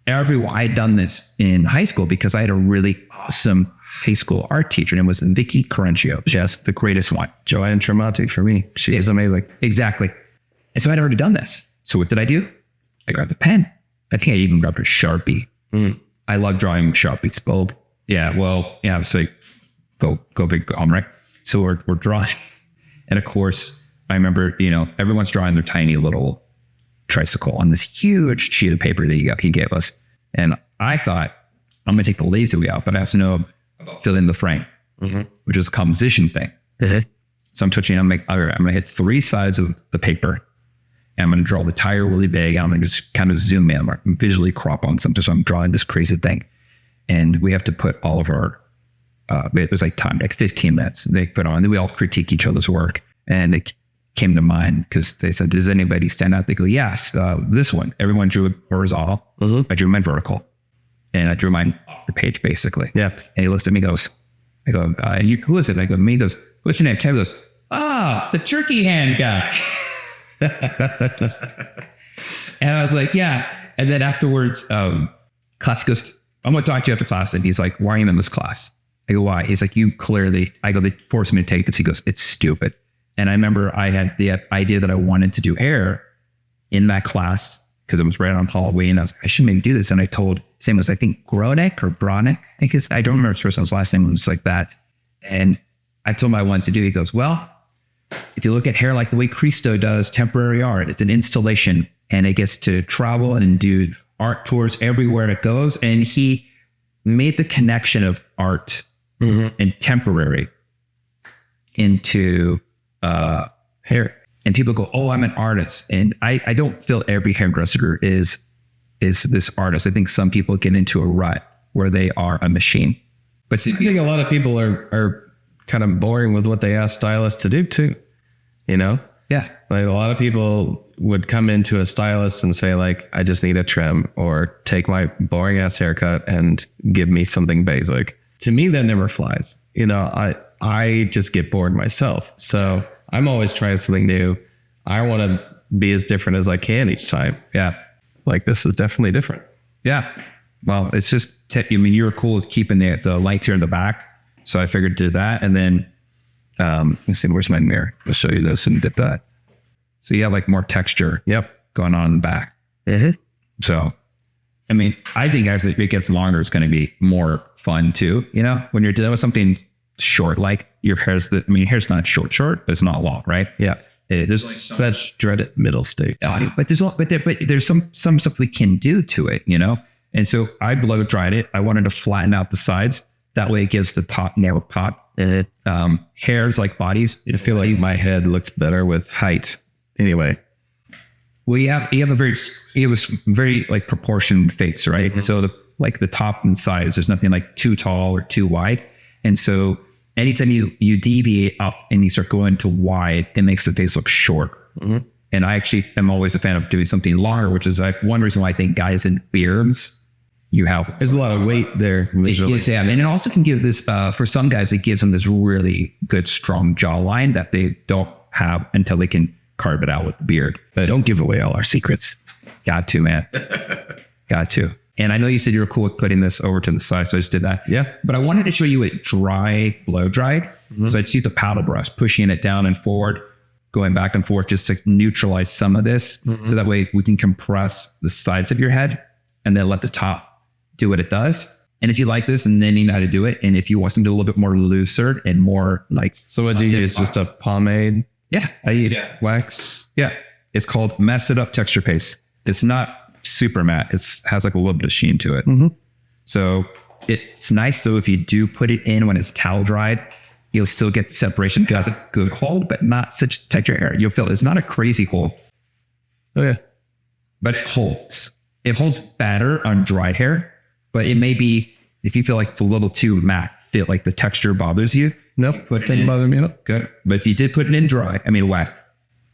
I had done this in high school because I had a really awesome high school art teacher, and it was Vicky Correntio. She's the greatest one. Joanne Tremonti for me. She is amazing. Exactly. And so I'd already done this. So what did I do? I grabbed a pen. I think I even grabbed a Sharpie. I love drawing Sharpies. Bold. Yeah, well, yeah, it's like, go big, go home, right? So we're drawing. And of course, I remember, everyone's drawing their tiny little tricycle on this huge sheet of paper that he gave us. And I thought, I'm going to take the lazy way out, but I also know about filling in the frame, which is a composition thing. So I'm touching, I'm like, all right, I'm going to hit 3 sides of the paper. And I'm going to draw the tire really big. I'm going to just kind of zoom in, visually crop on something. So I'm drawing this crazy thing. And we have to put all of our, it was like time, like 15 minutes they put on. Then we all critique each other's work. And it came to mind because they said, does anybody stand out? They go, yes, this one. Everyone drew it horizontal. I drew mine vertical. And I drew mine off the page, basically. Yeah. And he looks at me, goes, I go, who is it? I go, me. He goes, what's your name? Ted goes, the turkey hand guy. And I was like, yeah. And then afterwards, class goes, I'm going to talk to you after class. And he's like, why are you in this class? I go, why? He's like, I go, they forced me to take this. He goes, it's stupid. And I remember I had the idea that I wanted to do hair in that class because it was right on Halloween. I was like, I should maybe do this. And I told, his name was, I think, Gronek or Bronek. I don't remember his first name, his last name was like that. And I told him I wanted to do. He goes, well, if you look at hair like the way Cristo does temporary art, it's an installation and it gets to travel and do art tours everywhere it goes. And he made the connection of art and temporary into hair. And people go, oh, I'm an artist. And I don't feel every hairdresser is this artist. I think some people get into a rut where they are a machine. But I think a lot of people are kind of boring with what they ask stylists to do too. Yeah. Like a lot of people would come into a stylist and say like, I just need a trim or take my boring ass haircut and give me something basic. To me, that never flies. I just get bored myself. So I'm always trying something new. I want to be as different as I can each time. Yeah. Like this is definitely different. Yeah. Well, it's just, you were cool with keeping the lights here in the back. So I figured to do that. And then, let's see, where's my mirror? I'll show you this and dip that. So you have like more texture going on in the back. So, I think as it gets longer, it's going to be more fun too. When you're dealing with something short, like your hair's hair's not short, but it's not long, right? Yeah. There's only so that dreaded middle stage. But there's some stuff we can do to it, And so I blow dried it. I wanted to flatten out the sides. That way it gives the top narrow pop. Hairs like bodies. I feel like my head looks better with height. Anyway. Well, you have a very like proportioned face, right? So the top and sides, there's nothing like too tall or too wide. And so anytime you deviate up and you start going to wide, it makes the face look short. And I actually am always a fan of doing something longer, which is like one reason why I think guys in beards, there's a lot of weight there. And it also can give this, for some guys, it gives them this really good, strong jawline that they don't have until they can carve it out with the beard. But don't give away all our secrets. Got to, man. Got to. And I know you said you were cool with putting this over to the side, so I just did that. Yeah. But I wanted to show you it blow dried. So I'd see the paddle brush, pushing it down and forward, going back and forth just to neutralize some of this. So that way we can compress the sides of your head and then let the top do what it does. And if you like this, and then you know how to do it. And if you want something a little bit more looser and more like... So what do you use? Just a pomade? Yeah. Wax? Yeah. It's called Mess It Up Texture Paste. It's not super matte. It has like a little bit of sheen to it. So it's nice. So if you do put it in when it's towel dried, you'll still get the separation. It has a good hold, but not such texture hair. You'll feel it's not a crazy hold. Oh yeah. But it holds. It holds better on dried hair. But it may be, if you feel like it's a little too matte, feel like the texture bothers you. Nope, doesn't bother me at all. Good. But if you did put it in wet,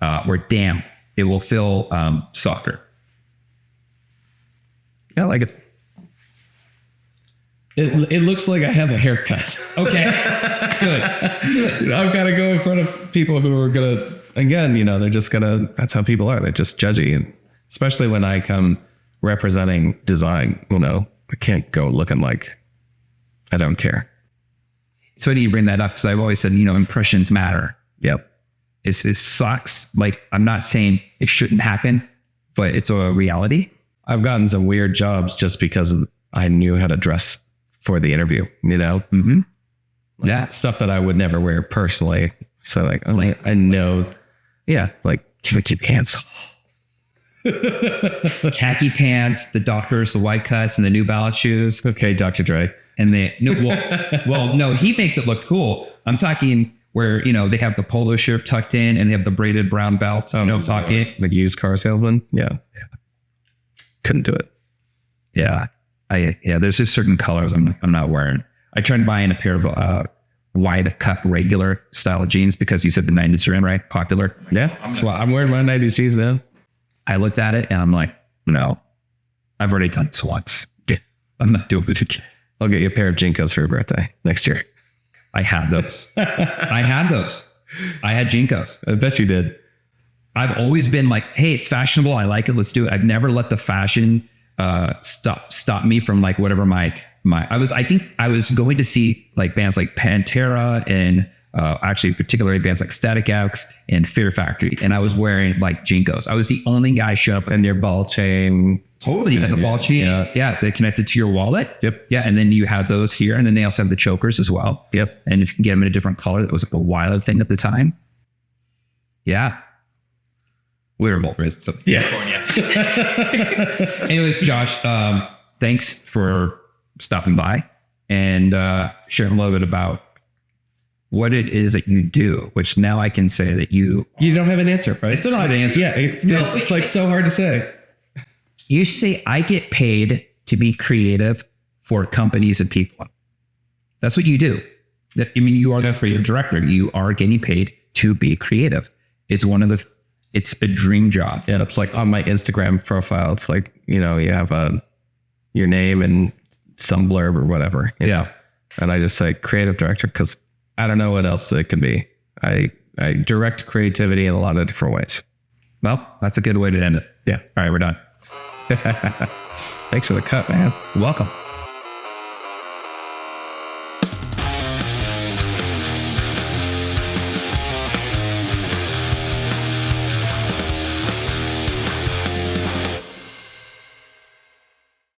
or damp, it will feel softer. I like it. It looks like I have a haircut. Okay. Good. I've got to go in front of people who are going to, again, they're just going to, that's how people are. They're just judgy. And especially when I come representing design, I can't go looking like I don't care. So do you bring that up? Because I've always said, impressions matter. Yep. It sucks. Like, I'm not saying it shouldn't happen, but it's a reality. I've gotten some weird jobs just because I knew how to dress for the interview, you know? Mm-hmm. Yeah. Stuff that I would never wear personally. So like, I know. Yeah. Like khaki pants. Khaki pants, the Dockers, the white cuts, and the New Balance shoes. Okay, Dr. Dre. And no, he makes it look cool. I'm talking where, you know, they have the polo shirt tucked in and they have the braided brown belt. You know what I'm talking? Like used car salesman. Yeah. Couldn't do it. Yeah. There's just certain colors I'm not wearing. I tried buying a pair of wide cut regular style jeans because you said the 90s are in, right? Popular. Yeah. That's why I'm wearing my 90s jeans now. I looked at it and I'm like, no, I've already done this once. I'm not doing it again. I'll get you a pair of Jinkos for your birthday next year. I had those. I had Jinkos. I bet you did. I've always been like, hey, it's fashionable. I like it. Let's do it. I've never let the fashion stop me from like whatever I think I was going to see like bands like Pantera and actually particularly bands like Static X and Fear Factory. And I was wearing like Jinkos. I was the only guy show up. And your ball chain. Totally. You had the ball chain. Yeah. They connected to your wallet. Yep. Yeah. And then you have those here. And then they also have the chokers as well. Yep. And if you can get them in a different color, that was like a wild thing at the time. Yeah. We were both raised in Southern California. Anyways, Josh, thanks for stopping by and sharing a little bit about what it is that you do, which now I can say that you don't have an answer, right? I still don't have an answer. Yeah, it's like so hard to say. You say I get paid to be creative for companies and people. That's what you do. I mean, you are the creative director. You are getting paid to be creative. It's a dream job. Yeah, it's like on my Instagram profile. It's like, you know, you have your name and some blurb or whatever. Yeah. And I just say creative director because I don't know what else it can be. I direct creativity in a lot of different ways. Well, that's a good way to end it. Yeah. All right, we're done. Thanks for the cut, man. Welcome.